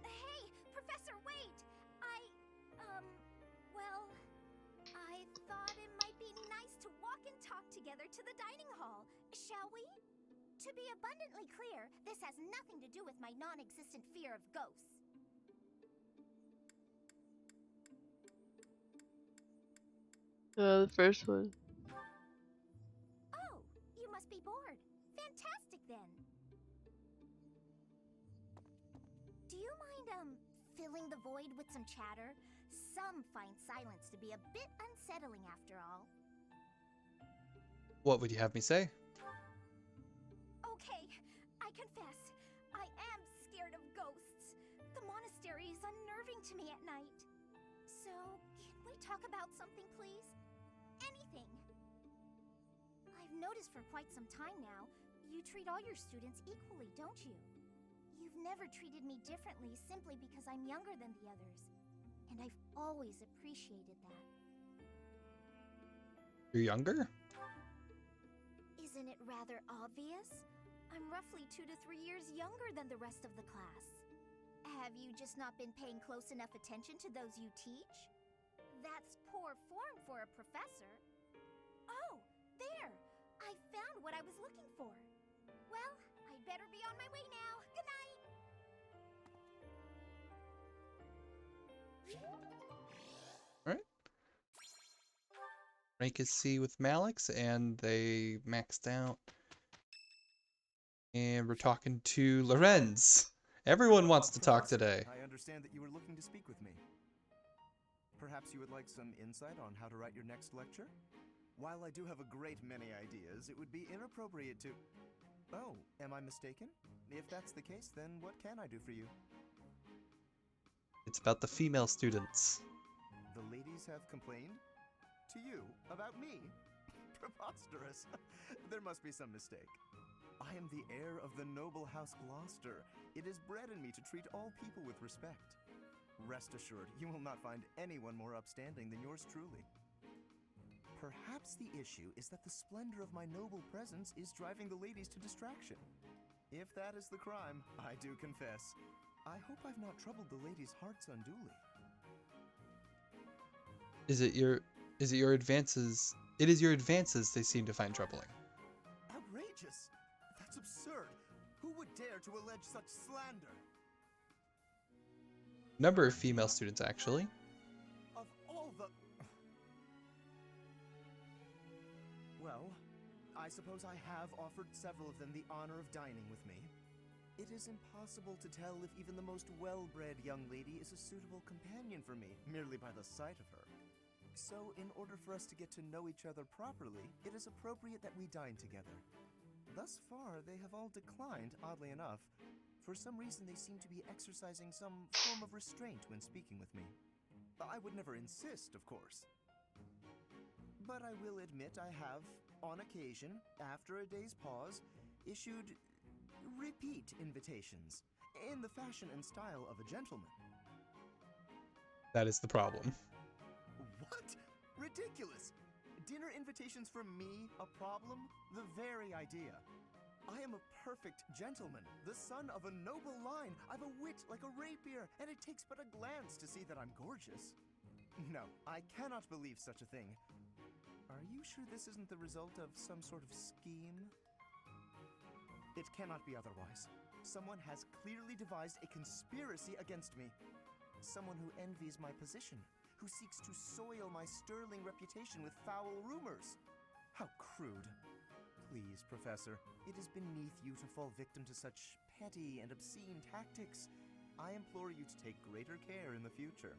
Hey, Professor, wait! Well, I thought it might be nice to walk and talk together to the dining hall, shall we? To be abundantly clear, this has nothing to do with my non-existent fear of ghosts. The first one. Oh, you must be bored. Fantastic then. Do you mind, filling the void with some chatter? Some find silence to be a bit unsettling after all. What would you have me say? Okay, I confess, I am scared of ghosts. The monastery is unnerving to me at night. So, can we talk about something, please? Anything. I've noticed for quite some time now, you treat all your students equally, don't you? You've never treated me differently simply because I'm younger than the others. And I've always appreciated that. You're younger? Isn't it rather obvious? I'm roughly 2 to 3 years younger than the rest of the class. Have you just not been paying close enough attention to those you teach? That's poor form for a professor. Oh, there! I found what I was looking for. Well, I'd better be on my way now. Good night! rank is C with Malix, and they maxed out. And we're talking to Lorenz. Everyone wants to talk today. I understand that you were looking to speak with me. Perhaps you would like some insight on how to write your next lecture? While I do have a great many ideas, it would be inappropriate to... Oh, am I mistaken? If that's the case, then what can I do for you? It's about the female students. The ladies have complained? To you? About me? Preposterous. There must be some mistake. I am the heir of the noble House Gloucester. It is bred in me to treat all people with respect. Rest assured, you will not find anyone more upstanding than yours truly. Perhaps the issue is that the splendor of my noble presence is driving the ladies to distraction. If that is the crime, I do confess. I hope I've not troubled the ladies' hearts unduly. Is it your advances? It is your advances they seem to find troubling. Outrageous! That's absurd! Who would dare to allege such slander? Number of female students, actually. Of all the... Well, I suppose I have offered several of them the honor of dining with me. It is impossible to tell if even the most well-bred young lady is a suitable companion for me, merely by the sight of her. So, in order for us to get to know each other properly, it is appropriate that we dine together. Thus far, they have all declined, oddly enough. For some reason, they seem to be exercising some form of restraint when speaking with me. I would never insist, of course. But I will admit I have, on occasion, after a day's pause, issued repeat invitations, in the fashion and style of a gentleman. That is the problem. What? Ridiculous! Dinner invitations from me a problem? The very idea. I am a perfect gentleman, the son of a noble line. I've a wit like a rapier, and it takes but a glance to see that I'm gorgeous. No, I cannot believe such a thing. Are you sure this isn't the result of some sort of scheme? It cannot be otherwise. Someone has clearly devised a conspiracy against me. Someone who envies my position, who seeks to soil my sterling reputation with foul rumors. How crude. Please, Professor, it is beneath you to fall victim to such petty and obscene tactics. I implore you to take greater care in the future.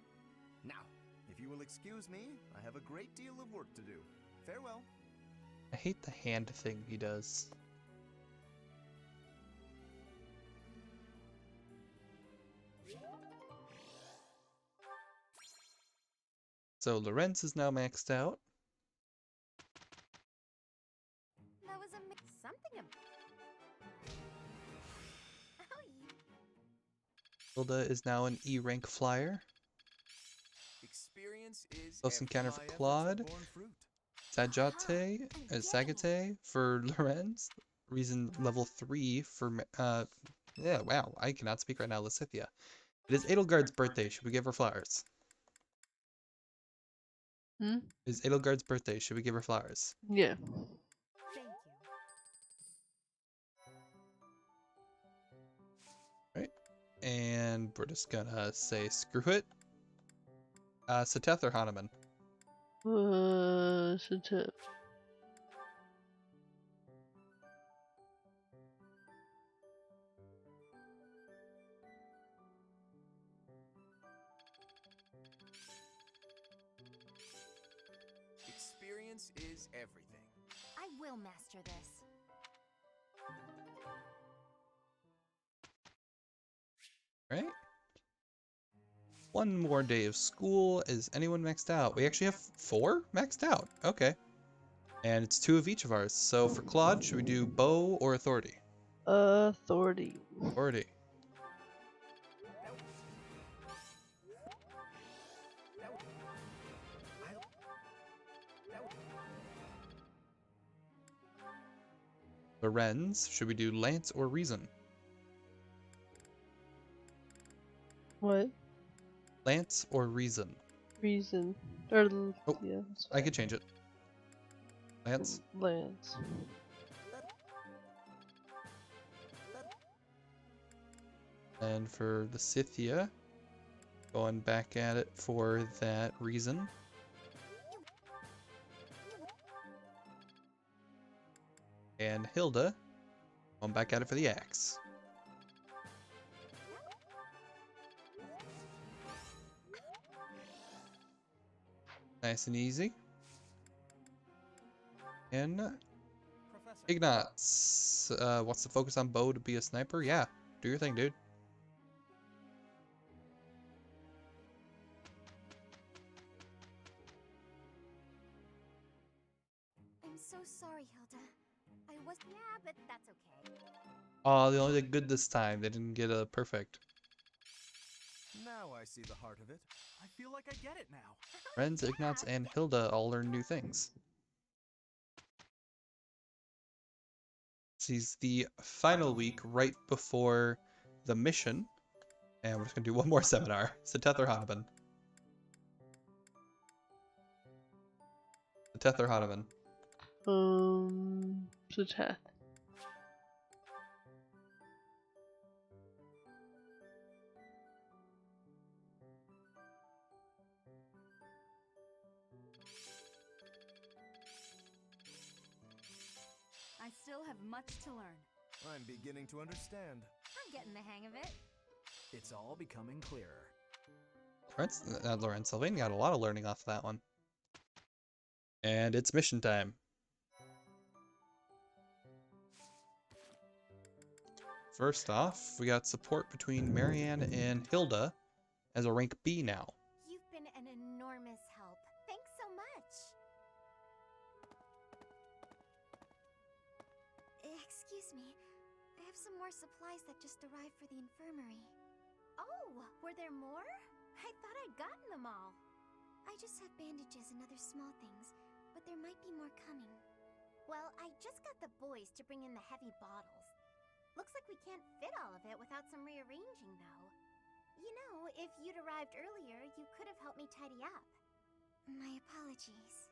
Now, if you will excuse me, I have a great deal of work to do. Farewell. I hate the hand thing he does. So Lorenz is now maxed out. That was something. Hilda is now an E rank flyer. Experience is Close encounter for My efforts have Claude. borne fruit. Sagate for Lorenz. Reason level 3 for yeah, wow, I cannot speak right now, Lysithia. It is Edelgard's birthday. Should we give her flowers? Hmm? It is Edelgard's birthday. Should we give her flowers? Yeah. Thank you. Right. And we're just gonna say screw it. Seteth or Hanuman? Satep. Experience is everything. I will master this. Right? One more day of school. Is anyone maxed out? We actually have 4 maxed out. Okay. And it's 2 of each of ours. So for Claude, should we do bow or authority? Authority. Authority. Lorenz, should we do lance or reason? What? Lance or reason? Reason. Or Oh, yeah. I could change it. Lance. Lance. And for the Scythia, going back at it for that reason. And Hilda going back at it for the axe. Nice and easy. And Professor. Ignatz wants to focus on bow to be a sniper. Yeah, do your thing, dude. I'm so sorry, Hilda. I was. Yeah, but that's okay. Oh, they only did good this time. They didn't get a perfect. Now I see the heart of it. I feel like I get it now. Friends, Ignatz, and Hilda all learn new things. This is the final week right before the mission. And we're just going to do one more seminar. The Tether Hanaman. The Tether Hanaman. Sateth. I still have much to learn. I'm beginning to understand. I'm getting the hang of it. It's all becoming clearer. Lorenz Sylvain got a lot of learning off of that one. And it's mission time. First off, we got support between Marianne and Hilda as a rank B now. You've been an enormous help. Thanks so much. Excuse me. I have some more supplies that just arrived for the infirmary. Oh, were there more? I thought I'd gotten them all. I just have bandages and other small things, but there might be more coming. Well, I just got the boys to bring in the heavy bottles. Looks like we can't fit all of it without some rearranging, though. You know, if you'd arrived earlier, you could have helped me tidy up. My apologies.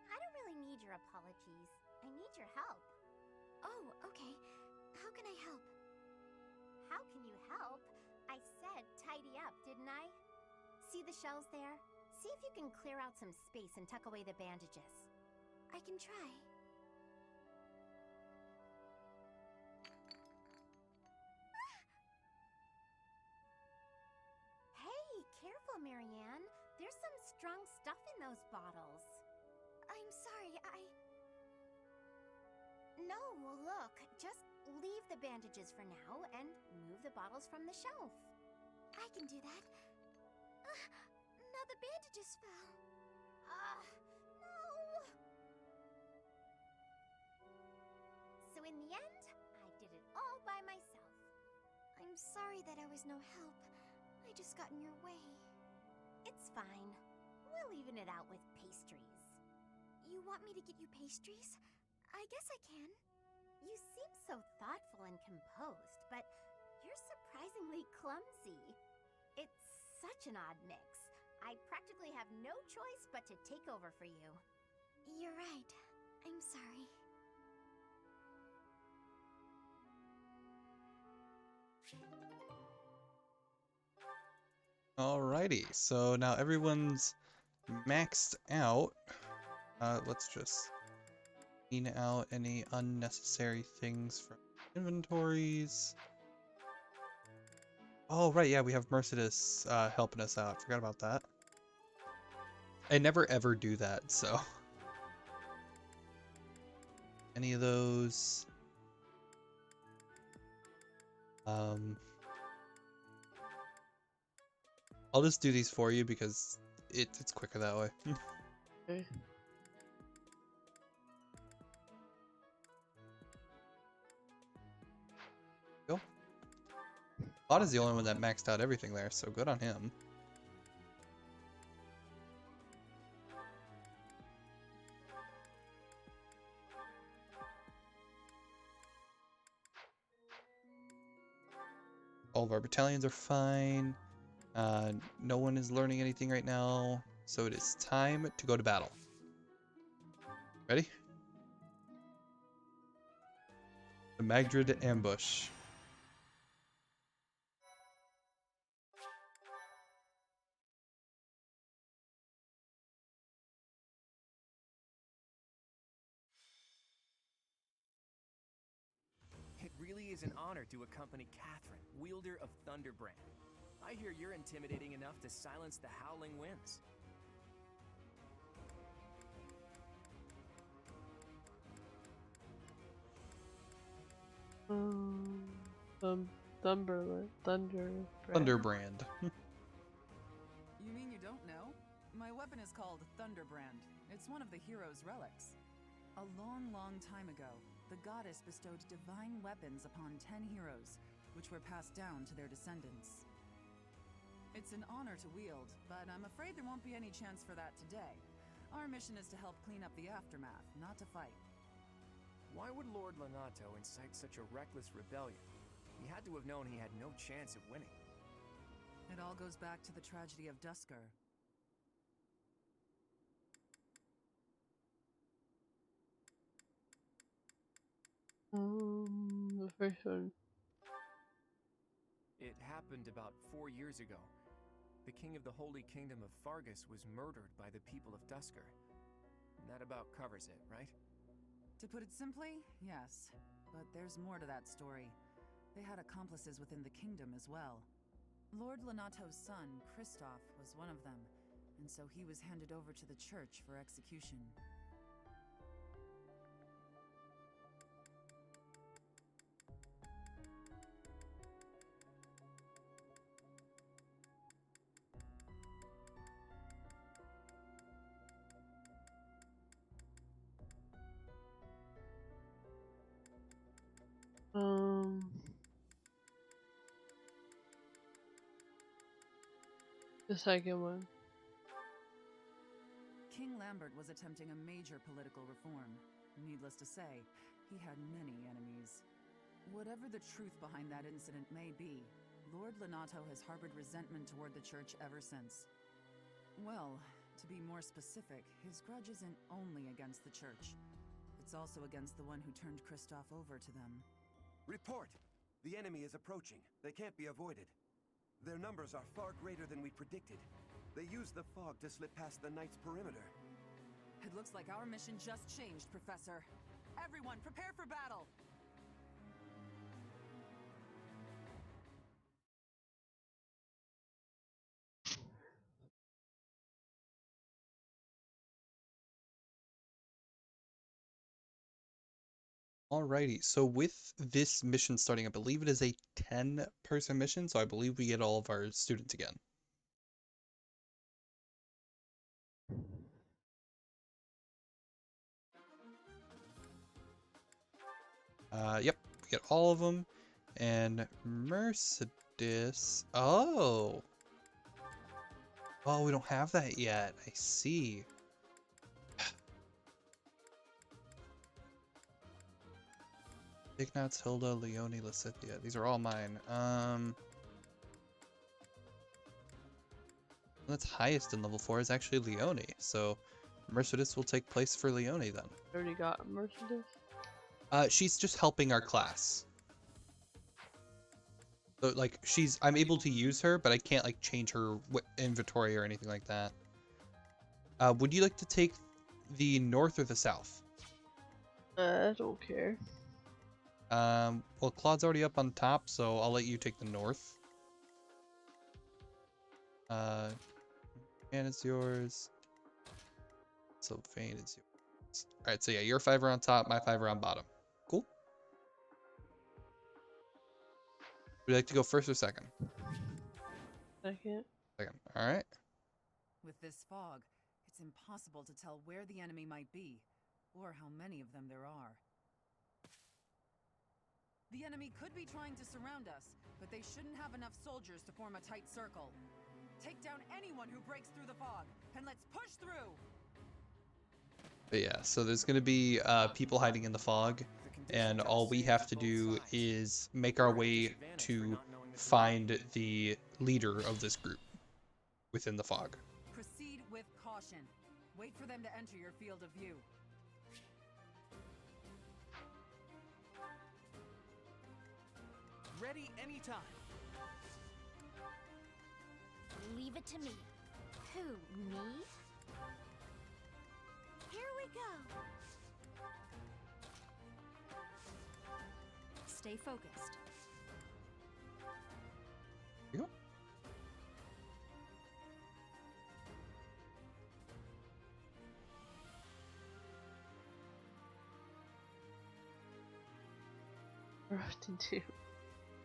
I don't really need your apologies. I need your help. Oh, okay. How can I help? How can you help? I said tidy up, didn't I? See the shelves there? See if you can clear out some space and tuck away the bandages. I can try. Careful, Marianne. There's some strong stuff in those bottles. I'm sorry, No, look. Just leave the bandages for now and move the bottles from the shelf. I can do that. Now the bandages fell. No! So in the end, I did it all by myself. I'm sorry that I was no help. I just got in your way. It's fine. We'll even it out with pastries. You want me to get you pastries? I guess I can. You seem so thoughtful and composed, but you're surprisingly clumsy. It's such an odd mix. I practically have no choice but to take over for you. You're right. I'm sorry. Alrighty, so now everyone's maxed out. Let's just clean out any unnecessary things from inventories. Oh, right, yeah, we have Mercedes helping us out. Forgot about that. I never ever do that, so. Any of those. I'll just do these for you because it's quicker that way. Okay. Go. Lot is the only one that maxed out everything there, so good on him. All of our battalions are fine. No one is learning anything right now, so it is time to go to battle. Ready? The Magdrid ambush. is an honor to accompany Catherine, wielder of Thunderbrand. I hear you're intimidating enough to silence the howling winds. Thunderbrand. You mean you don't know? My weapon is called Thunderbrand. It's one of the hero's relics. A long, long time ago, the goddess bestowed divine weapons upon 10 heroes, which were passed down to their descendants. It's an honor to wield, but I'm afraid there won't be any chance for that today. Our mission is to help clean up the aftermath, not to fight. Why would Lord Lonato incite such a reckless rebellion? He had to have known he had no chance of winning. It all goes back to the tragedy of Dusker. The first one. It happened about 4 years ago. The king of the Holy Kingdom of Fargus was murdered by the people of Dusker. That about covers it, right? To put it simply, yes. But there's more to that story. They had accomplices within the kingdom as well. Lord Lonato's son, Kristoff, was one of them, and so he was handed over to the church for execution. The second one. King Lambert was attempting a major political reform. Needless to say, he had many enemies. Whatever the truth behind that incident may be, Lord Lonato has harbored resentment toward the church ever since. Well, to be more specific, his grudge isn't only against the church. It's also against the one who turned Kristoff over to them. Report! The enemy is approaching. They can't be avoided. Their numbers are far greater than we predicted. They used the fog to slip past the Knight's perimeter. It looks like our mission just changed, Professor. Everyone, prepare for battle! Alrighty, so with this mission starting, I believe it is a 10-person mission, so I believe we get all of our students again. Yep, we get all of them, and Mercedes. Oh, we don't have that yet. I see. Ignatz, Hilda, Leone, Lysithia. These are all mine. That's highest in level 4 is actually Leone, so Mercedes will take place for Leone then. Already got Mercedes? She's just helping our class. So, like, I'm able to use her, but I can't, like, change her inventory or anything like that. Would you like to take the north or the south? I don't care. Well, Claude's already up on top, so I'll let you take the north. And it's yours. Sylvain is yours. Alright, so yeah, your 5 are on top, my 5 are on bottom. Cool? Would you like to go first or second? Second. Second. Alright. With this fog, it's impossible to tell where the enemy might be, or how many of them there are. The enemy could be trying to surround us, but they shouldn't have enough soldiers to form a tight circle. Take down anyone who breaks through the fog, and let's push through! But yeah, so there's going to be people hiding in the fog, and all we have to do is make our way to find the leader of this group within the fog. Proceed with caution. Wait for them to enter your field of view. Ready anytime. Leave it to me. Who, me? Here we go. stay focused. Here we go. Left and two.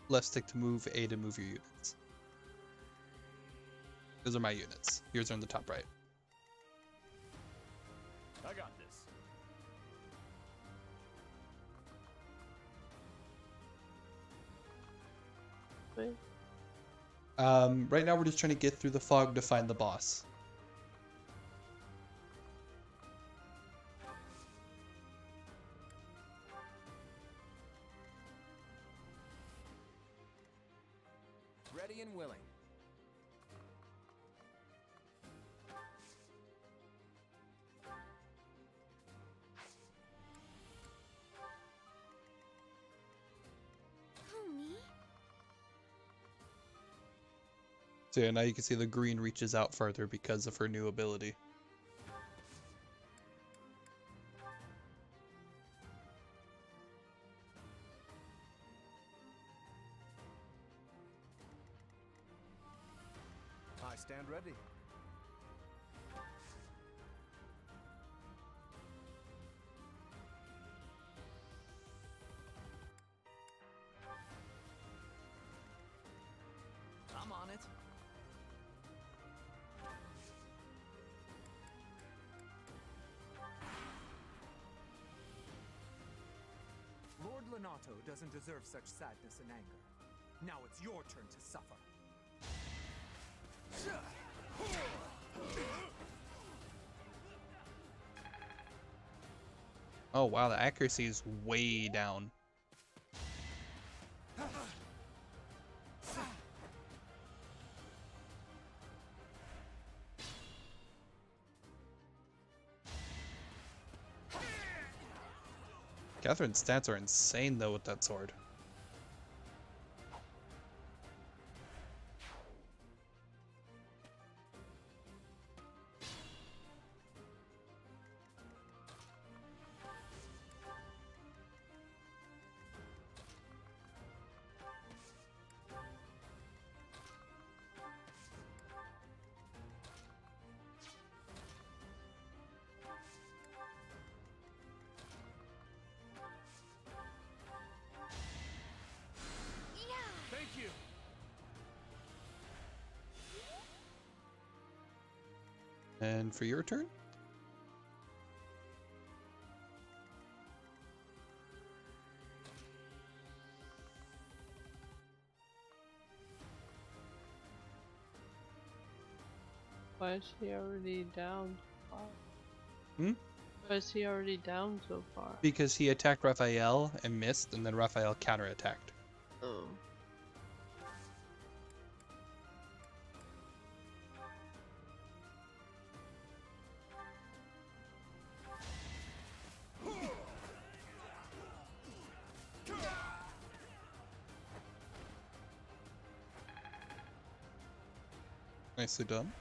Left stick to move, A to move your units. Those are my units. Yours are in the top right. I got this. Wait. Right now we're just trying to get through the fog to find the boss. Ready and willing. Who, me? So yeah, now you can see the green reaches out further because of her new ability. I stand ready. I'm on it. Lord Lenato doesn't deserve such sadness and anger. Now it's your turn to suffer. Oh wow, the accuracy is way down. Catherine's stats are insane though with that sword. Thank you. And for your turn? Why is he already down so far? Hmm? Why is he already down so far? Because he attacked Raphael and missed, and then Raphael counterattacked. Oh. Nicely done.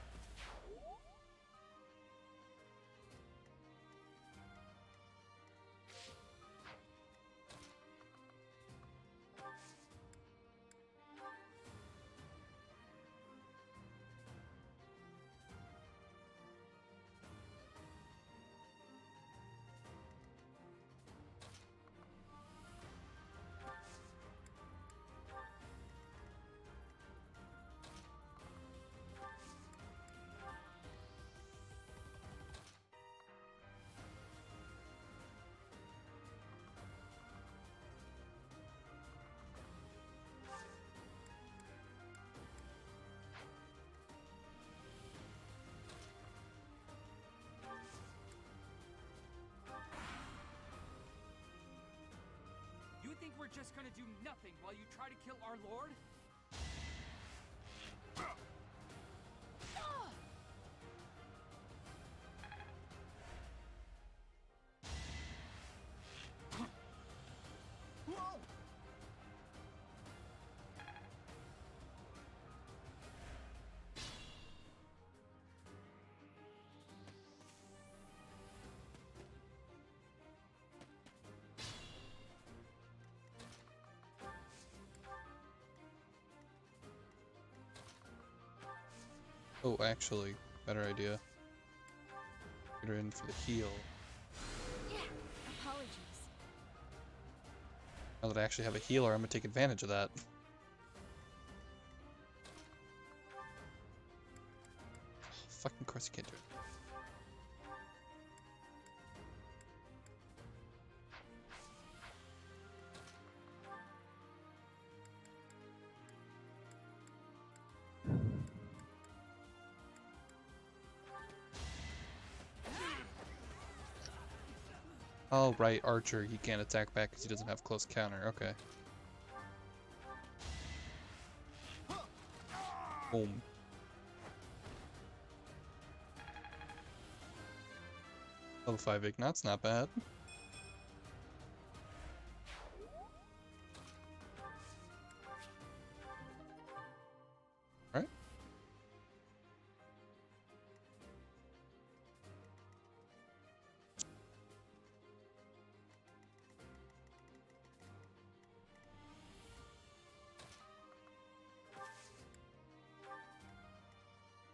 You think we're just gonna do nothing while you try to kill our lord? Whoa! Oh, actually, better idea. Get her in for the heal. Yeah, apologies. Now that I actually have a healer, I'm gonna take advantage of that. Fucking course you can't do it. Oh, right, Archer, he can't attack back because he doesn't have close counter. Okay. Boom. Level 5 Ignat's not bad. Alright.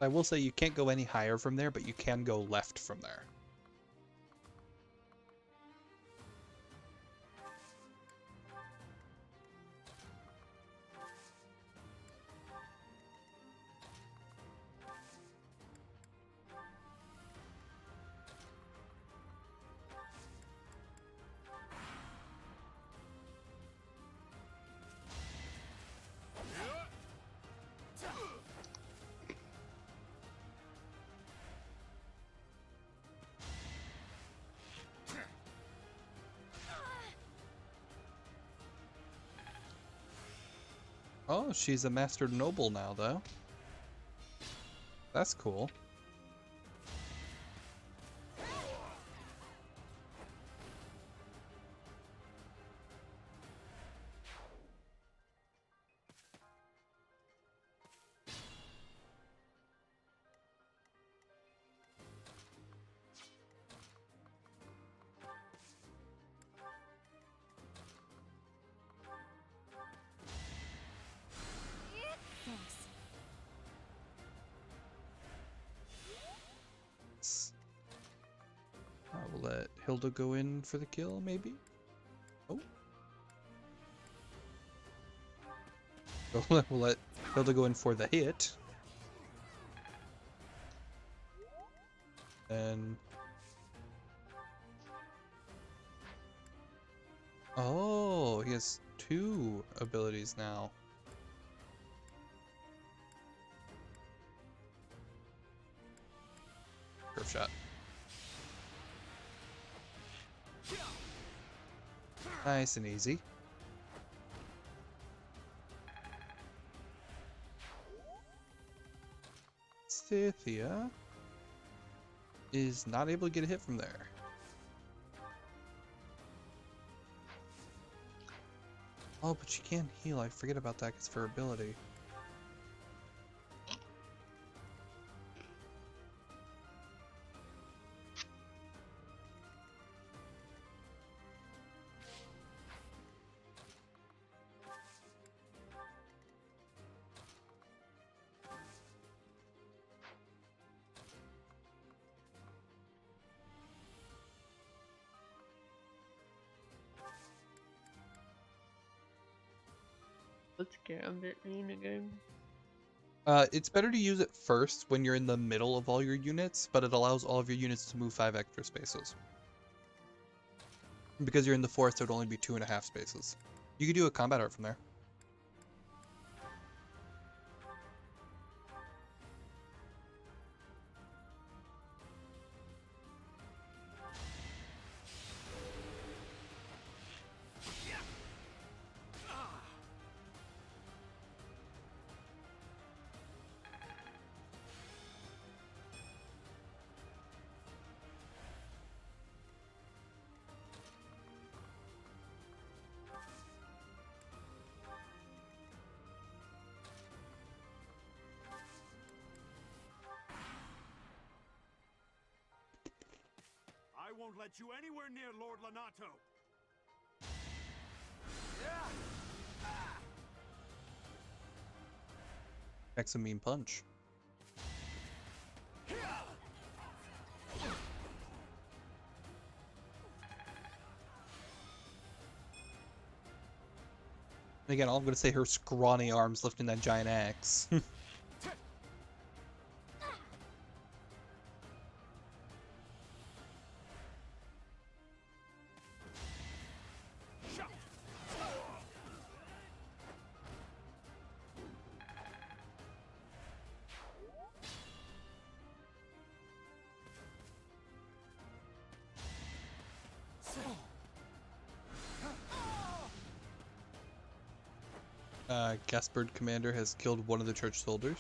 I will say you can't go any higher from there, but you can go left from there. Oh, she's a mastered noble now, though. That's cool. We'll let Hilda go in for the kill, maybe? Oh. We'll let Hilda go in for the hit. And... oh, he has 2 abilities now. Curve shot. Nice and easy. Scythia is not able to get a hit from there. Oh, but she can heal. I forget about that because of her ability. What's Gambit mean again? It's better to use it first when you're in the middle of all your units, but it allows all of your units to move 5 extra spaces. Because you're in the forest, it would only be 2.5 spaces. You could do a combat art from there. I won't let you anywhere near Lord Lonato. That's a mean punch. And again, all I'm gonna say, her scrawny arms lifting that giant axe. Gaspard Commander has killed one of the church soldiers.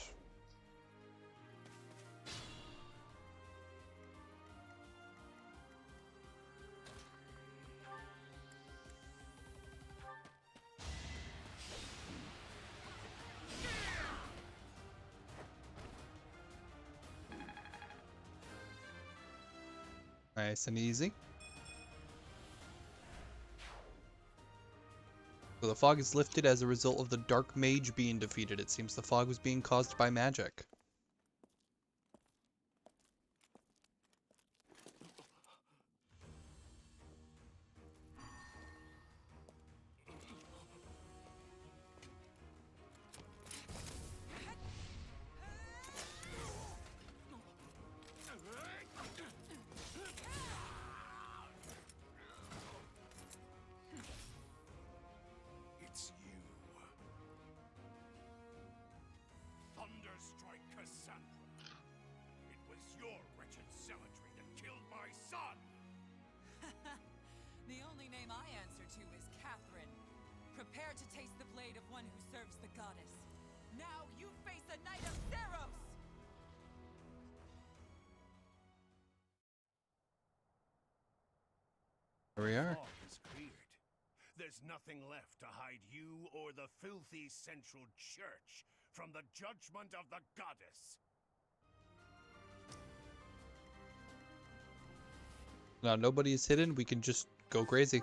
Nice and easy. So the fog is lifted as a result of the Dark Mage being defeated. It seems the fog was being caused by magic. It's you. Thunderstrike Cassandra. It was your wretched zealotry that killed my son! The only name I answer to is Catherine. Prepare to taste the blade of one who serves the goddess. Now you face a knight of Theros! Here we are. The fog is cleared. There's nothing left to hide you or the filthy Central Church from the judgment of the goddess. Now nobody is hidden. We can just go crazy.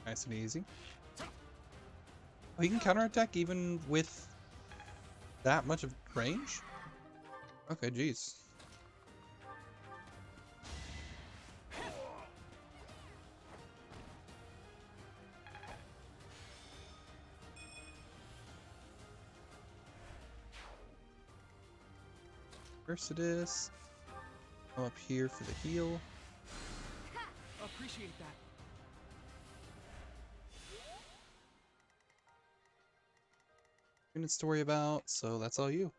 Nice and easy. Oh, you can counterattack even with that much of range? Okay, jeez. First it is. Come up here for the heal. Appreciate that. Units to worry about, so that's all you.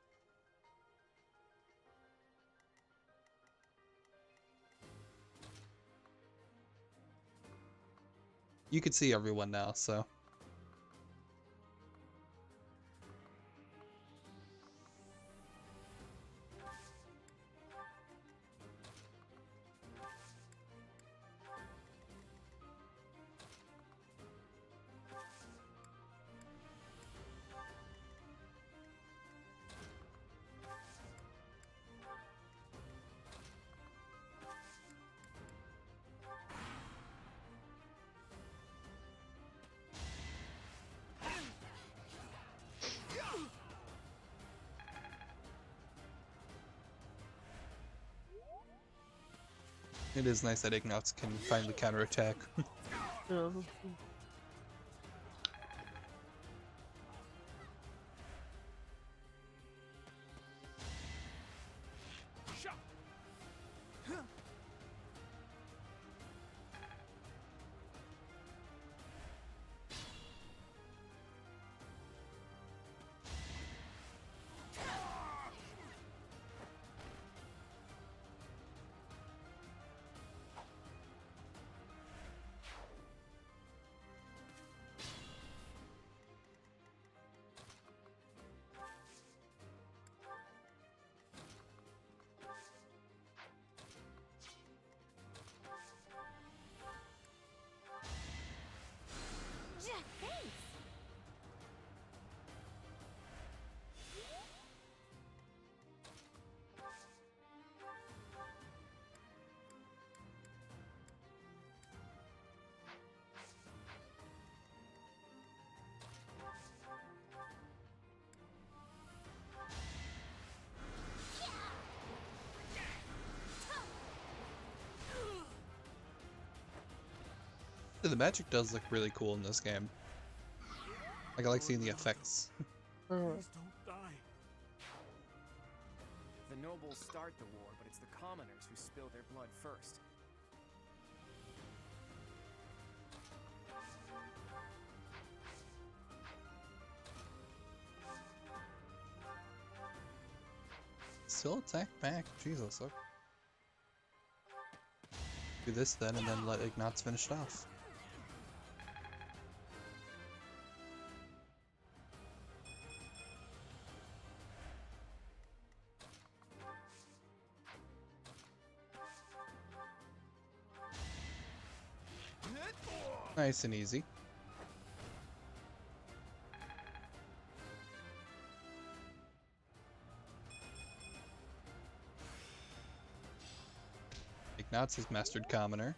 You can see everyone now, so. It is nice that Ignots can finally counterattack. The magic does look really cool in this game. Like, I like seeing the effects. Please don't die. The nobles start the war, but it's the commoners who spill their blood first. Still attack back. Jesus. Okay. Do this then, and then let Ignatz finish it off. Nice and easy. Ignatz has mastered Commoner.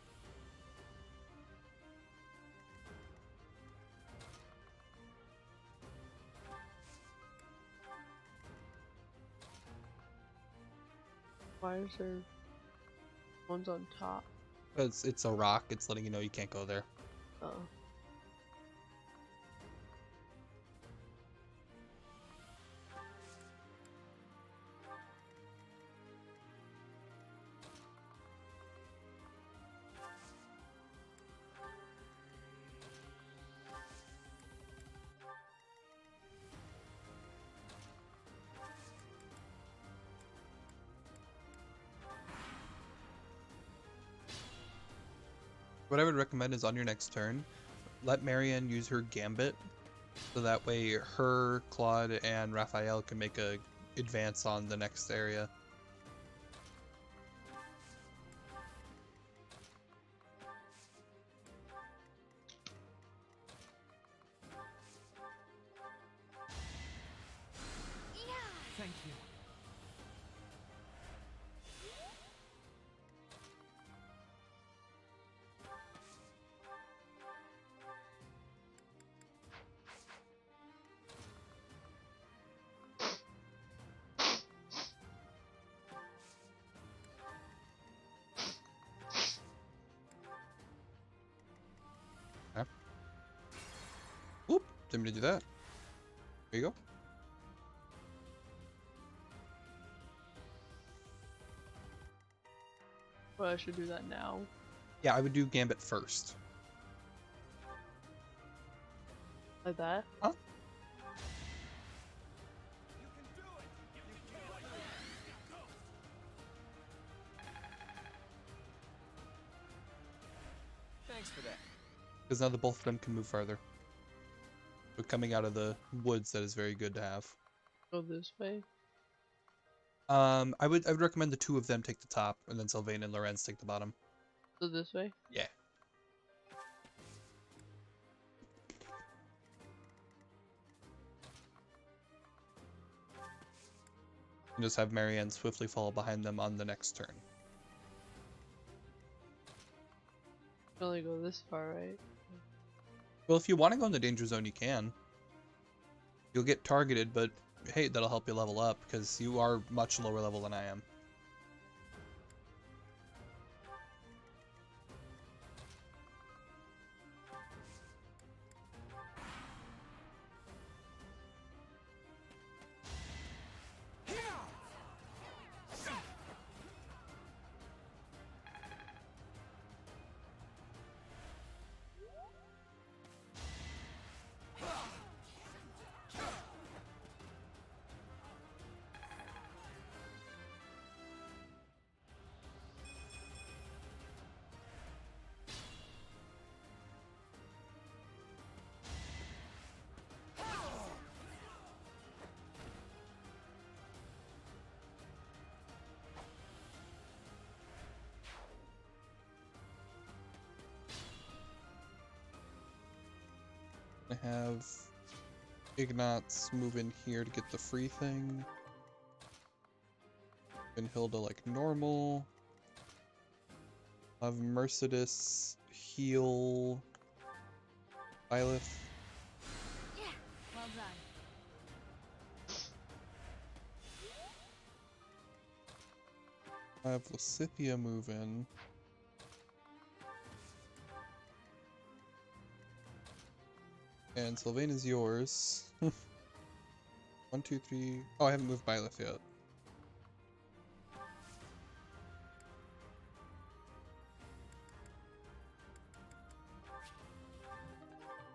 Why is there one's on top? It's a rock. It's letting you know you can't go there. Oh. What I would recommend is on your next turn, let Marianne use her Gambit, so that way her, Claude, and Raphael can make a advance on the next area. Thank you. Okay. Whoop! Didn't mean to do that. There you go. Well, I should do that now. Yeah, I would do Gambit first. Like that? Huh? Thanks for that. Because now the both of them can move farther. But coming out of the woods, that is very good to have. Go this way. I would recommend the two of them take the top, and then Sylvain and Lorenz take the bottom. So this way? Yeah. And just have Marianne swiftly follow behind them on the next turn. Can only go this far, right? Well, if you want to go in the danger zone, you can. You'll get targeted, but hey, that'll help you level up, because you are much lower level than I am. I have Ignatz move in here to get the free thing. And Hilda like normal. Have Mercedes heal Byleth. Yeah, well done. I have Lysithia move in. And Sylvain is yours. 1, 2, 3. Oh, I haven't moved Byleth yet.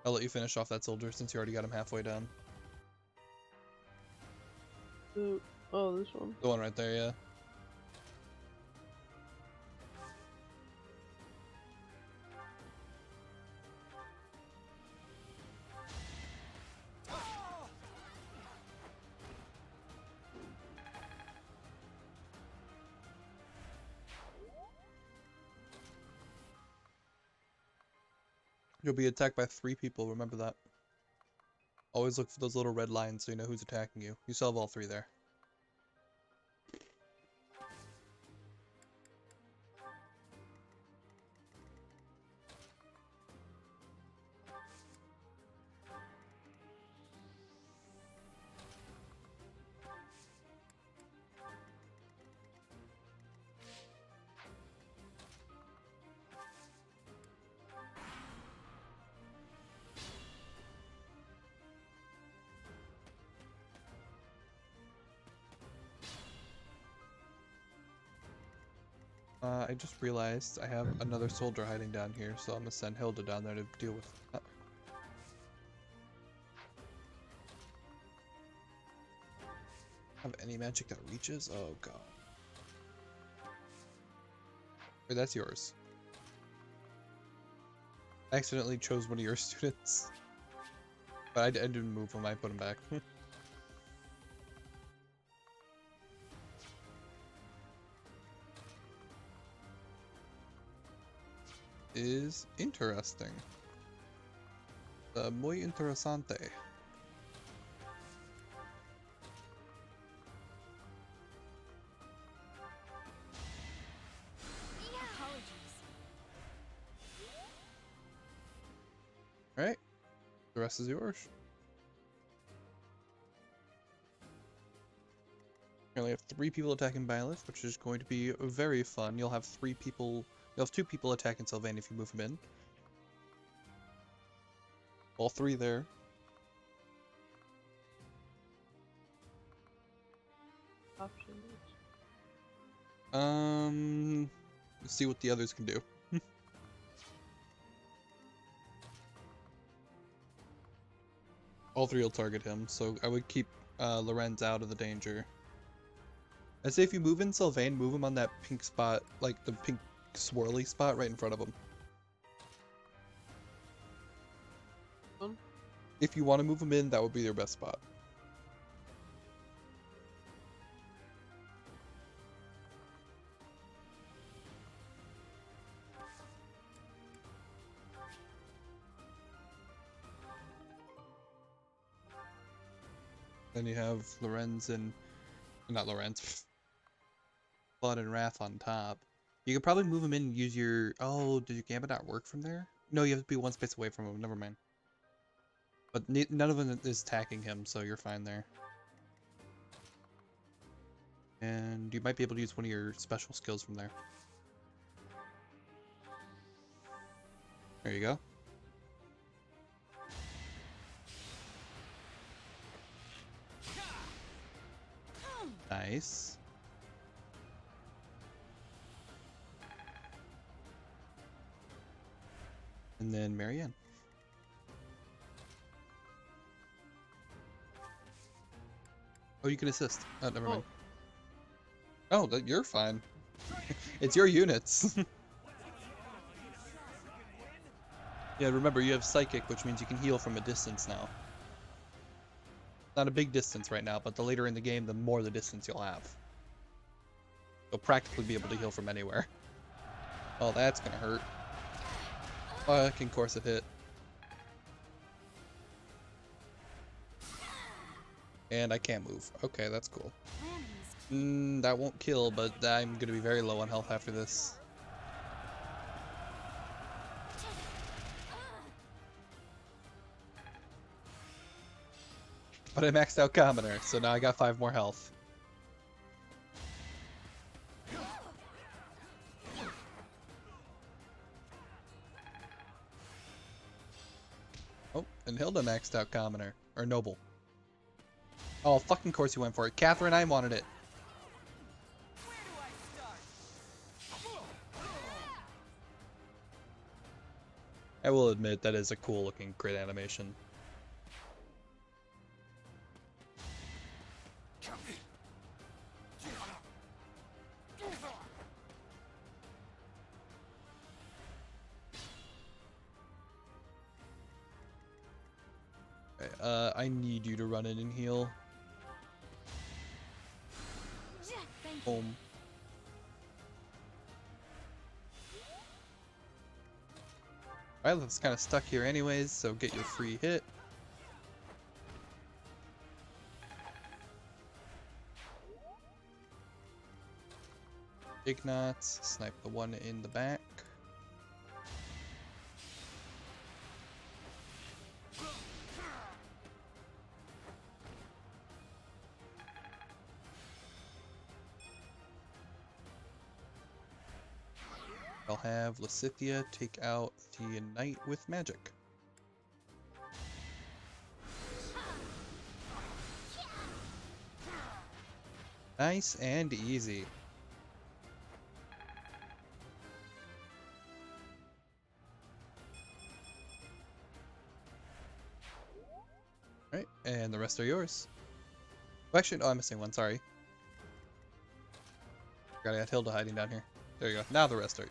I'll let you finish off that soldier since you already got him halfway down. Oh, this one. The one right there, yeah. You'll be attacked by 3 people, remember that. Always look for those little red lines so you know who's attacking you. You still have all 3 there. I just realized I have another soldier hiding down here, so I'm gonna send Hilda down there to deal with that. Have any magic that reaches? Oh god. Wait, that's yours. I accidentally chose one of your students. But I didn't move him, I put him back. Is interesting. Muy interesante. Alright, the rest is yours. You only have 3 people attacking Byleth, which is going to be very fun. You'll have 3 people. You'll have 2 people attacking Sylvain if you move him in. All 3 there. Let's see what the others can do. All 3 will target him, so I would keep Lorenz out of the danger. I'd say if you move in Sylvain, move him on that pink spot, like the pink swirly spot right in front of him. If you want to move him in, that would be your best spot. Then you have Lorenz and... not Lorenz. Blood and Wrath on top. You could probably move him in and use your... Oh, did your Gambit not work from there? No, you have to be 1 space away from him. Never mind. But none of them is attacking him, so you're fine there. And you might be able to use one of your special skills from there. There you go. Nice. And then Marianne. Oh, you can assist. Oh, never mind. Oh, you're fine. It's your units. Yeah, remember, you have Psychic, which means you can heal from a distance now. Not a big distance right now, but the later in the game, the more the distance you'll have. You'll practically be able to heal from anywhere. Oh, that's gonna hurt. Fucking course it hit. And I can't move. Okay, that's cool. That won't kill, but I'm gonna be very low on health after this. But I maxed out Commoner, so now I got 5 more health. Oh, and Hilda maxed out Commoner. Or Noble. Oh, fucking course you went for it. Catherine, I wanted it. I will admit that is a cool looking crit animation. Okay, I need you to run in and heal. Home. Violet's kind of stuck here anyways, so get your free hit. Ignots, snipe the one in the back. I'll have Lysithea take out the knight with magic. Nice and easy. Alright, and the rest are yours. Oh, actually, I'm missing one, sorry. Forgot I had Hilda hiding down here. There you go. Now the rest are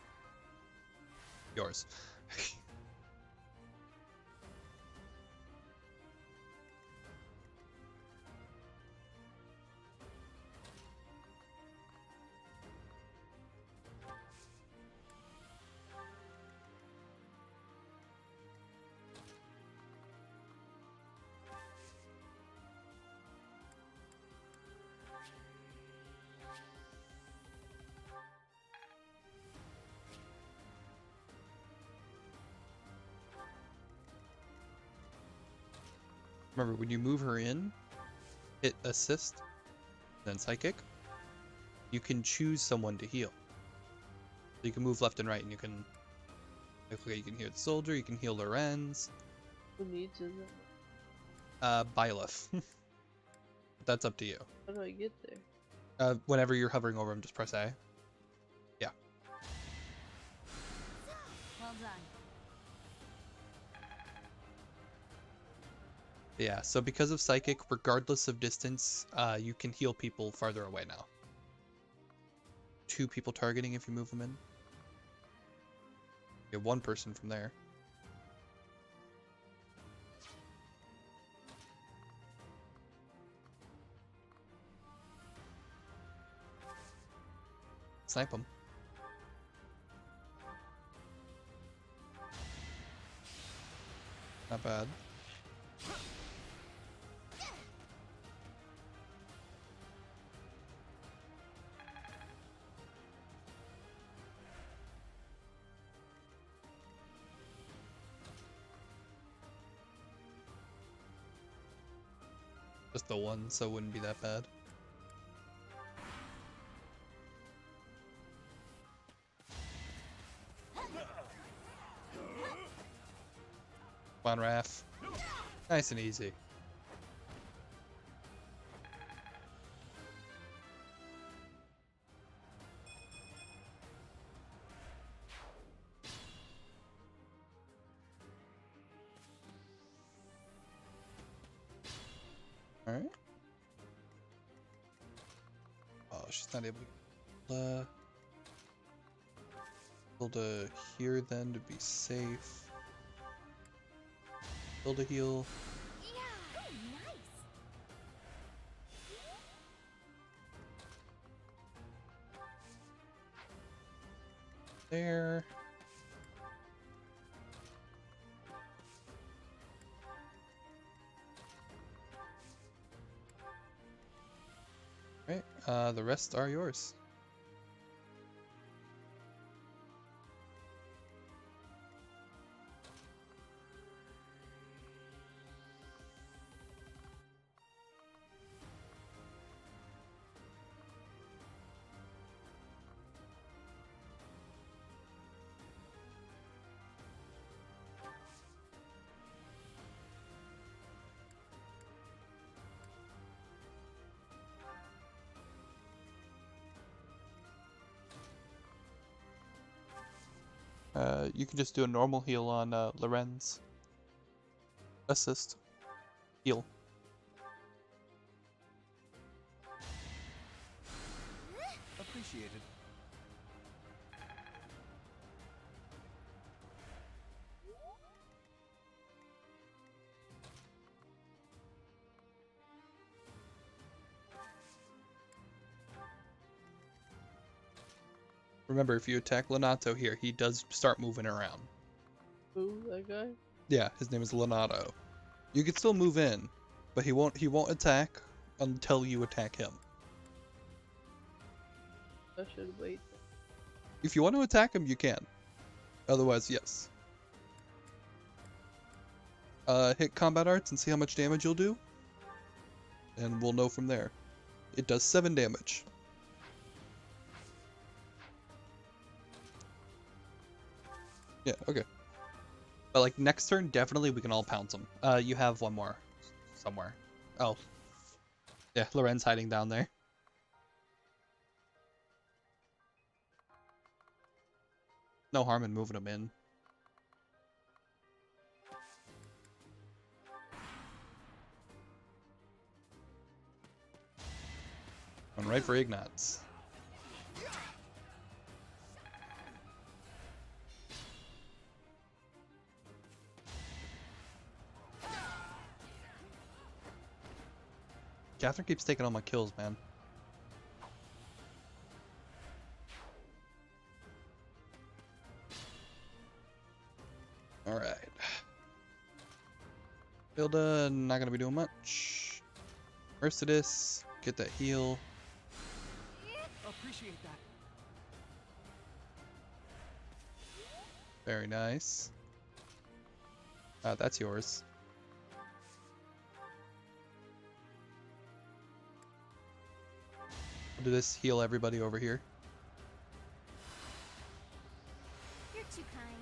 yours. Remember, when you move her in, hit assist, then psychic, you can choose someone to heal. So you can move left and right, and you can, okay, you can heal the soldier, you can heal Lorenz. Who needs it? Byleth. That's up to you. How do I get there? Whenever you're hovering over him, just press A. Yeah. Well done. Yeah, so because of Psychic, regardless of distance, you can heal people farther away now. 2 people targeting if you move them in. You have 1 person from there. Snipe them. Not bad. Just the one, so it wouldn't be that bad. Come on, Raph. Nice and easy. Alright. Oh, she's not able to hear then to be safe. Build a heal. Yeah, nice. There. Right, the rest are yours. You can just do a normal heal on Lorenz. Assist. Heal. Appreciated. Remember, if you attack Lonato here, he does start moving around. Who, that guy? Yeah, his name is Lonato. You can still move in, but he won't attack until you attack him. I should wait. If you want to attack him, you can. Otherwise, yes. Hit combat arts and see how much damage you'll do. And we'll know from there. It does 7 damage. Yeah, okay. But like next turn, definitely we can all pounce him. You have one more somewhere. Oh. Yeah, Loren's hiding down there. No harm in moving him in. Going right for Ignatz. Catherine keeps taking all my kills, man. Alright. Hilda, not gonna be doing much. Mercedes, get that heal. Appreciate that. Very nice. That's yours. We'll do this, heal everybody over here. You're too kind.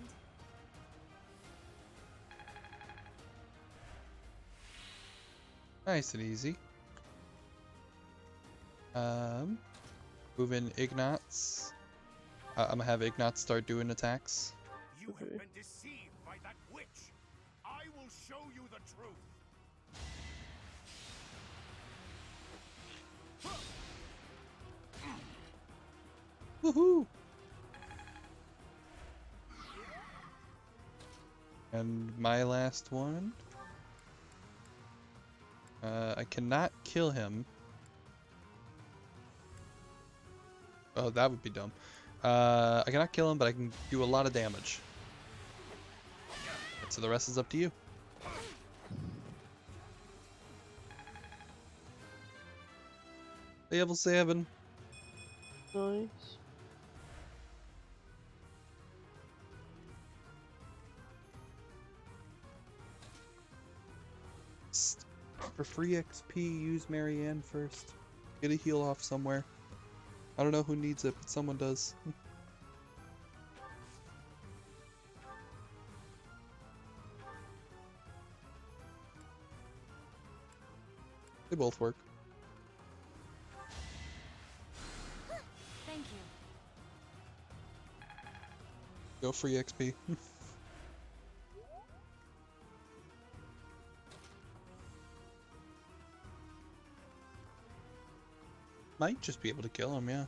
Nice and easy. Move in Ignatz. I'm gonna have Ignatz start doing attacks. You have been deceived by that witch. I will show you the truth. Woohoo! And my last one. I cannot kill him. Oh, that would be dumb. I cannot kill him, but I can do a lot of damage. So the rest is up to you. Level 7. Nice. For free XP, use Marianne first. Get a heal off somewhere. I don't know who needs it, but someone does. They both work. Thank you. Go free XP. Might just be able to kill him, yeah.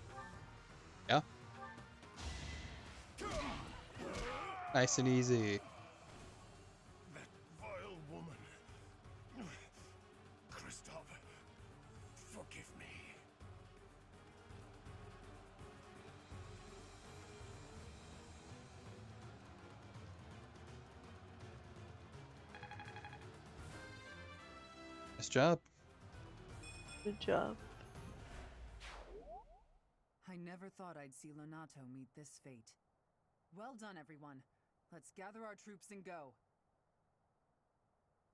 Yeah. Nice and easy. That vile woman. Kristoff, forgive me. Nice job. Good job. I never thought I'd see Lonato meet this fate. Well done, everyone. Let's gather our troops and go.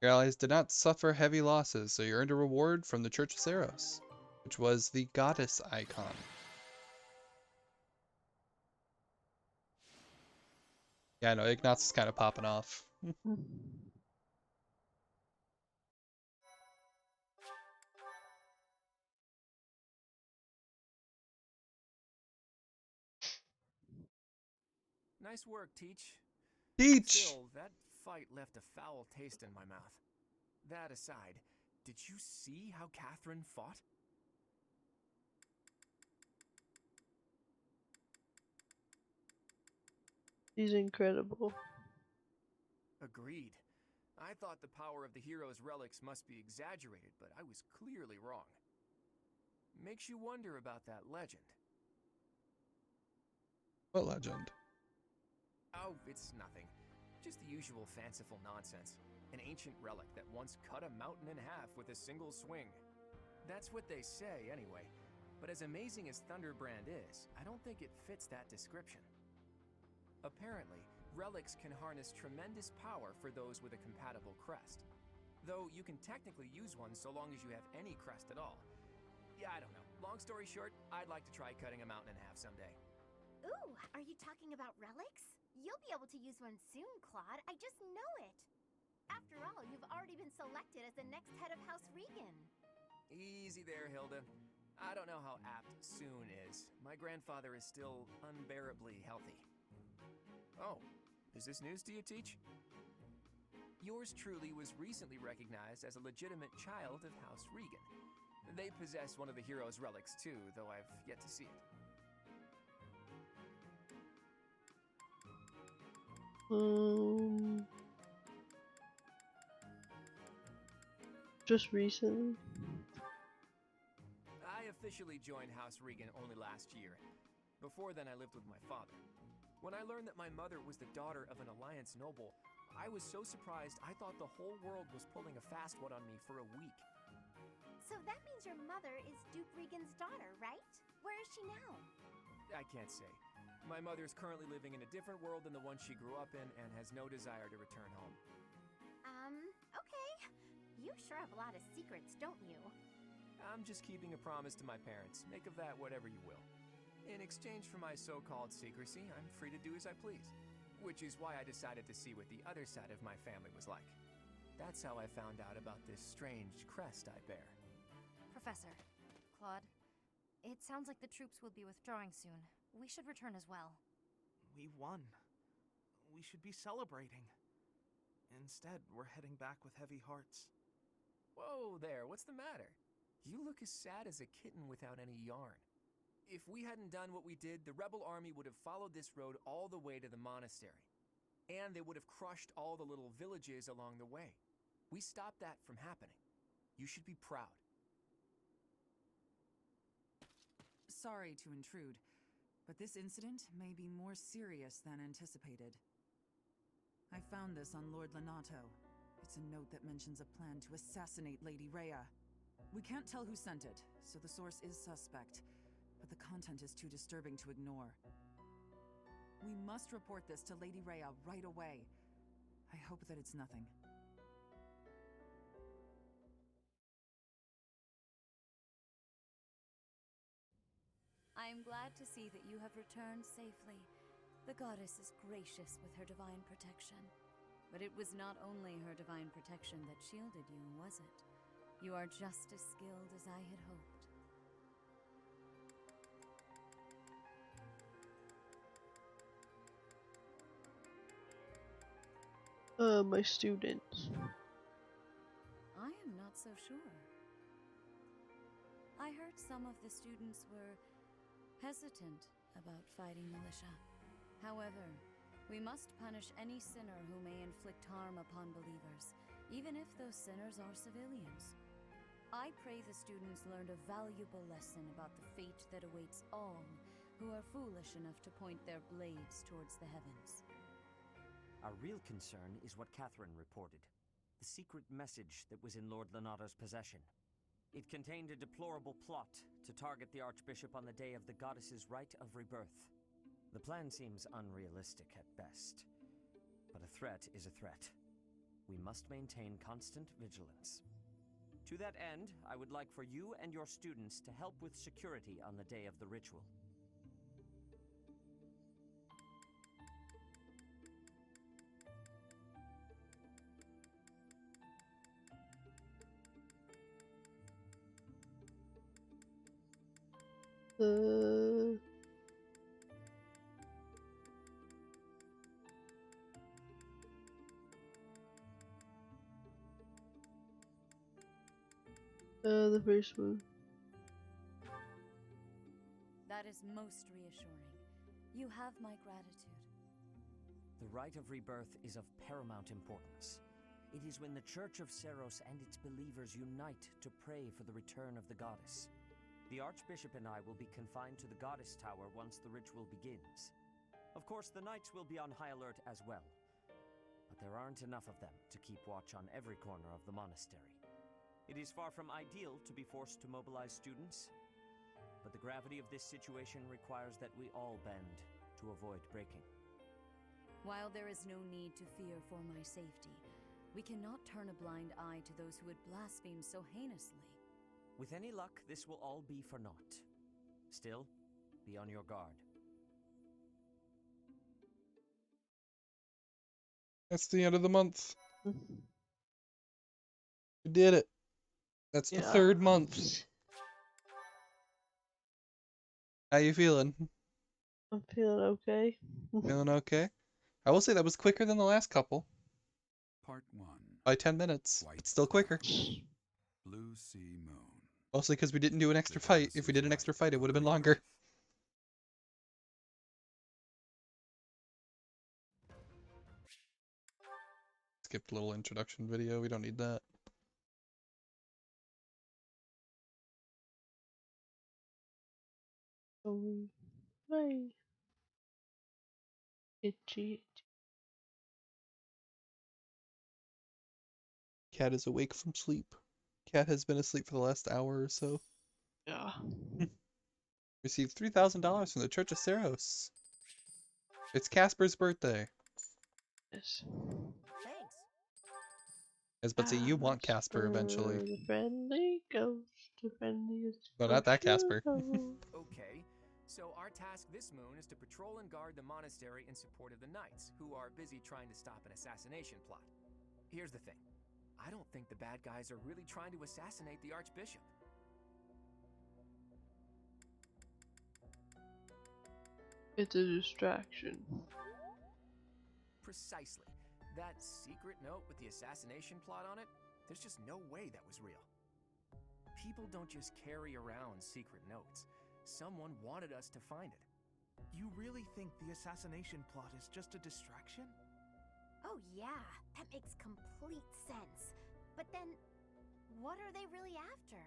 Your allies did not suffer heavy losses, so you earned a reward from the Church of Saros, which was the goddess icon. Yeah, I know, Ignatz is kind of popping off. Nice work, Teach. Teach! Still, that fight left a foul taste in my mouth. That aside, did you see how Catherine fought? She's incredible. Agreed. I thought the power of the hero's relics must be exaggerated, but I was clearly wrong. Makes you wonder about that legend. What legend? Oh, it's nothing. Just the usual fanciful nonsense. An ancient relic that once cut a mountain in half with a single swing. That's what they say, anyway. But as amazing as Thunderbrand is, I don't think it fits that description. Apparently, relics can harness tremendous power for those with a compatible crest. Though you can technically use one so long as you have any crest at all. Yeah, I don't know. Long story short, I'd like to try cutting a mountain in half someday. Ooh, are you talking about relics? You'll be able to use one soon, Claude. I just know it. After all, you've already been selected as the next head of House Regan. Easy there, Hilda. I don't know how apt soon is. My grandfather is still unbearably healthy. Oh, is this news to you, Teach? Yours truly was recently recognized as a legitimate child of House Regan. They possess one of the hero's relics too, though I've yet to see it. Just recently. I officially joined House Regan only last year. Before then, I lived with my father. When I learned that my mother was the daughter of an Alliance noble, I was so surprised I thought the whole world was pulling a fast one on me for a week. So that means your mother is Duke Regan's daughter, right? Where is she now? I can't say. My mother is currently living in a different world than the one she grew up in and has no desire to return home. Okay. You sure have a lot of secrets, don't you? I'm just keeping a promise to my parents. Make of that whatever you will. In exchange for my so-called secrecy, I'm free to do as I please. Which is why I decided to see what the other side of my family was like. That's how I found out about this strange crest I bear. Professor, Claude, it sounds like the troops will be withdrawing soon. We should return as well. We won. We should be celebrating. Instead, we're heading back with heavy hearts. Whoa there, what's the matter? You look as sad as a kitten without any yarn. If we hadn't done what we did, the rebel army would have followed this road all the way to the monastery. And they would have crushed all the little villages along the way. We stopped that from happening. You should be proud. Sorry to intrude, but this incident may be more serious than anticipated. I found this on Lord Lonato. It's a note that mentions a plan to assassinate Lady Rhea. We can't tell who sent it, so the source is suspect, but the content is too disturbing to ignore. We must report this to Lady Rhea right away. I hope that it's nothing. I am glad to see that you have returned safely. The goddess is gracious with her divine protection. But it was not only her divine protection that shielded you, was it? You are just as skilled as I had hoped. My students. I am not so sure. I heard some of the students were hesitant about fighting militia. However, we must punish any sinner who may inflict harm upon believers, even if those sinners are civilians. I pray the students learned a valuable lesson about the fate that awaits all who are foolish enough to point their blades towards the heavens. Our real concern is what Catherine reported. The secret message that was in Lord Lonato's possession. It contained a deplorable plot to target the Archbishop on the day of the goddess's rite of rebirth. The plan seems unrealistic at best, but a threat is a threat. We must maintain constant vigilance. To that end, I would like for you and your students to help with security on the day of the ritual. The first one. That is most reassuring. You have my gratitude. The rite of rebirth is of paramount importance. It is when the Church of Seros and its believers unite to pray for the return of the goddess. The Archbishop and I will be confined to the Goddess Tower once the ritual begins. Of course, the Knights will be on high alert as well. But there aren't enough of them to keep watch on every corner of the monastery. It is far from ideal to be forced to mobilize students, but the gravity of this situation requires that we all bend to avoid breaking. While there is no need to fear for my safety, we cannot turn a blind eye to those who would blaspheme so heinously. With any luck, this will all be for naught. Still, be on your guard. That's the end of the month. We did it. That's the third month. How you feeling? I'm feeling okay. Feeling okay? I will say that was quicker than the last couple. Part 1. By 10 minutes, but still quicker. Blue Sea Moon. Mostly because we didn't do an extra fight. If we did an extra fight, it would have been longer. Skipped a little introduction video. We don't need that. Oh, my. Itchy. Cat is awake from sleep. Cat has been asleep for the last hour or so. Yeah. Received $3,000 from the Church of Seros. It's Casper's birthday. Yes. Thanks. As but say you want Casper eventually. The friendly ghost, the friendliest. But not that Casper. Okay, so our task this moon is to patrol and guard the monastery in support of the Knights, who are busy trying to stop an assassination plot. Here's the thing. I don't think the bad guys are really trying to assassinate the Archbishop. It's a distraction. Precisely. That secret note with the assassination plot on it, there's just no way that was real. People don't just carry around secret notes. Someone wanted us to find it. You really think the assassination plot is just a distraction? Oh yeah, that makes complete sense. But then, what are they really after?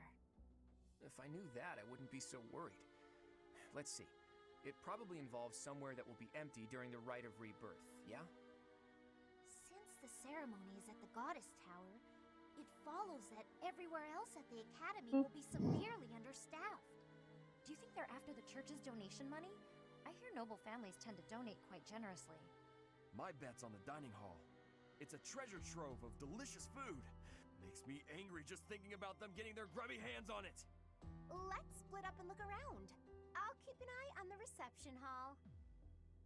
If I knew that, I wouldn't be so worried. Let's see. It probably involves somewhere that will be empty during the Rite of Rebirth, yeah? Since the ceremony is at the Goddess Tower, it follows that everywhere else at the Academy will be severely understaffed. Do you think they're after the church's donation money? I hear noble families tend to donate quite generously. My bet's on the dining hall. It's a treasure trove of delicious food. Makes me angry just thinking about them getting their grubby hands on it. Let's split up and look around. I'll keep an eye on the reception hall.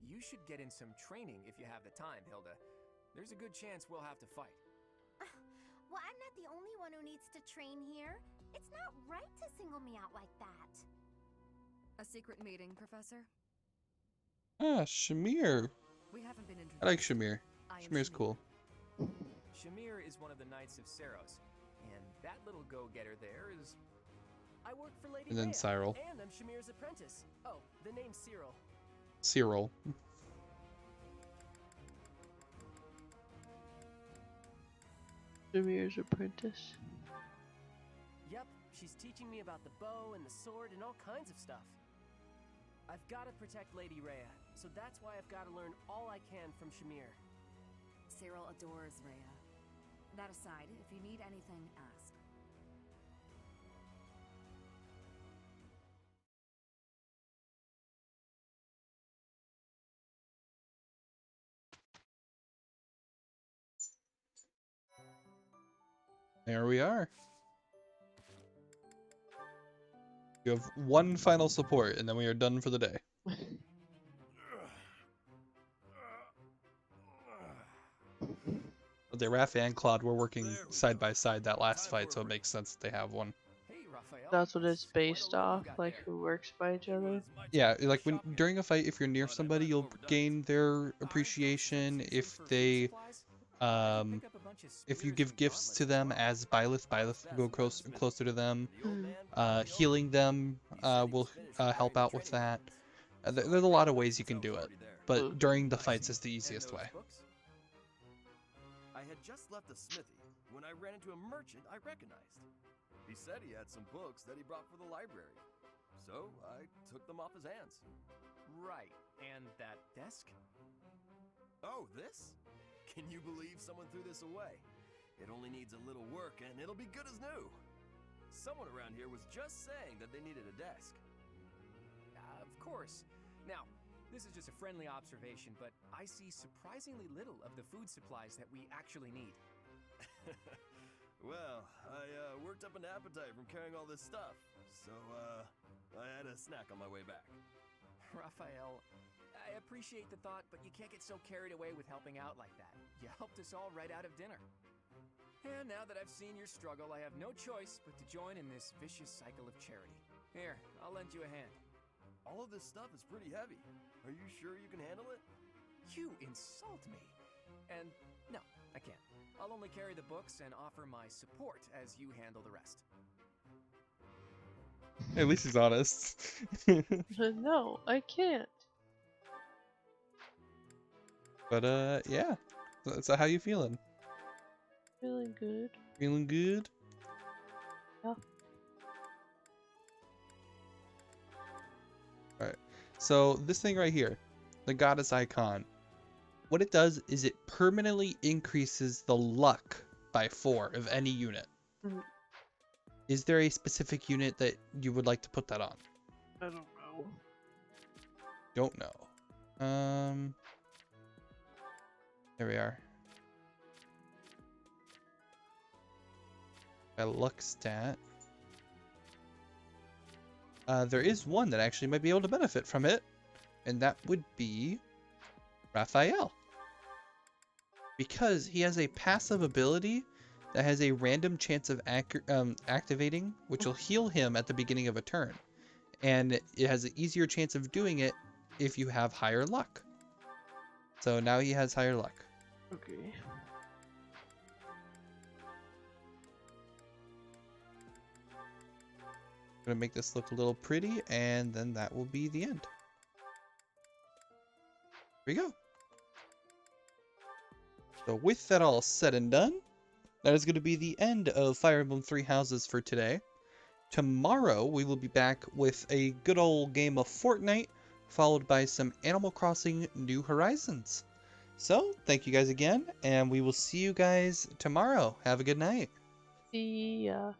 You should get in some training if you have the time, Hilda. There's a good chance we'll have to fight. Well, I'm not the only one who needs to train here. It's not right to single me out like that. A secret meeting, Professor? Ah, Shamir. We haven't been introduced. I like Shamir. Shamir's cool. Shamir is one of the Knights of Seros, and that little go-getter there is... I work for Lady And then Rhea, Cyril. and I'm Shamir's apprentice. Oh, the name's Cyril. Cyril. Shamir's apprentice. Yep, she's teaching me about the bow and the sword and all kinds of stuff. I've got to protect Lady Rhea, so that's why I've got to learn all I can from Shamir. Cyril adores Rhea. That aside, if you need anything, ask. There we are. You have one final support, and then we are done for the day. But the Raph and Claude were working side by side that last fight, so it makes sense that they have one. That's what it's based off, like who works by each other. Yeah, like when during a fight, if you're near somebody, you'll gain their appreciation. If they if you give gifts to them as Byleth, Byleth will go closer to them. Healing them will help out with that. There's a lot of ways you can do it, but during the fights is the easiest way. I had just left the smithy when I ran into a merchant I recognized. He said he had some books that he brought for the library, so I took them off his hands. Right, and that desk? Oh, this? Can you believe someone threw this away? It only needs a little work and it'll be good as new. Someone around here was just saying that they needed a desk. Of course. Now, this is just a friendly observation, but I see surprisingly little of the food supplies that we actually need. Well, I worked up an appetite from carrying all this stuff, so I had a snack on my way back. Raphael, I appreciate the thought, but you can't get so carried away with helping out like that. You helped us all right out of dinner. And now that I've seen your struggle, I have no choice but to join in this vicious cycle of charity. Here, I'll lend you a hand. All of this stuff is pretty heavy. Are you sure you can handle it? You insult me. And no, I can't. I'll only carry the books and offer my support as you handle the rest. At least he's honest. No, I can't. But yeah. So how you feeling? Feeling good. Feeling good? Yeah. Alright. So this thing right here, the goddess icon, what it does is it permanently increases the luck by 4 of any unit. Is there a specific unit that you would like to put that on? I don't know. Don't know. There we are. A luck stat. There is one that actually might be able to benefit from it, and that would be Raphael. Because he has a passive ability that has a random chance of activating, which will heal him at the beginning of a turn. And it has an easier chance of doing it if you have higher luck. So now he has higher luck. Okay. Gonna make this look a little pretty, and then that will be the end. Here we go. So with that all said and done, that is going to be the end of Fire Emblem Three Houses for today. Tomorrow we will be back with a good old game of Fortnite, followed by some Animal Crossing New Horizons. So thank you guys again, and we will see you guys tomorrow. Have a good night. See ya.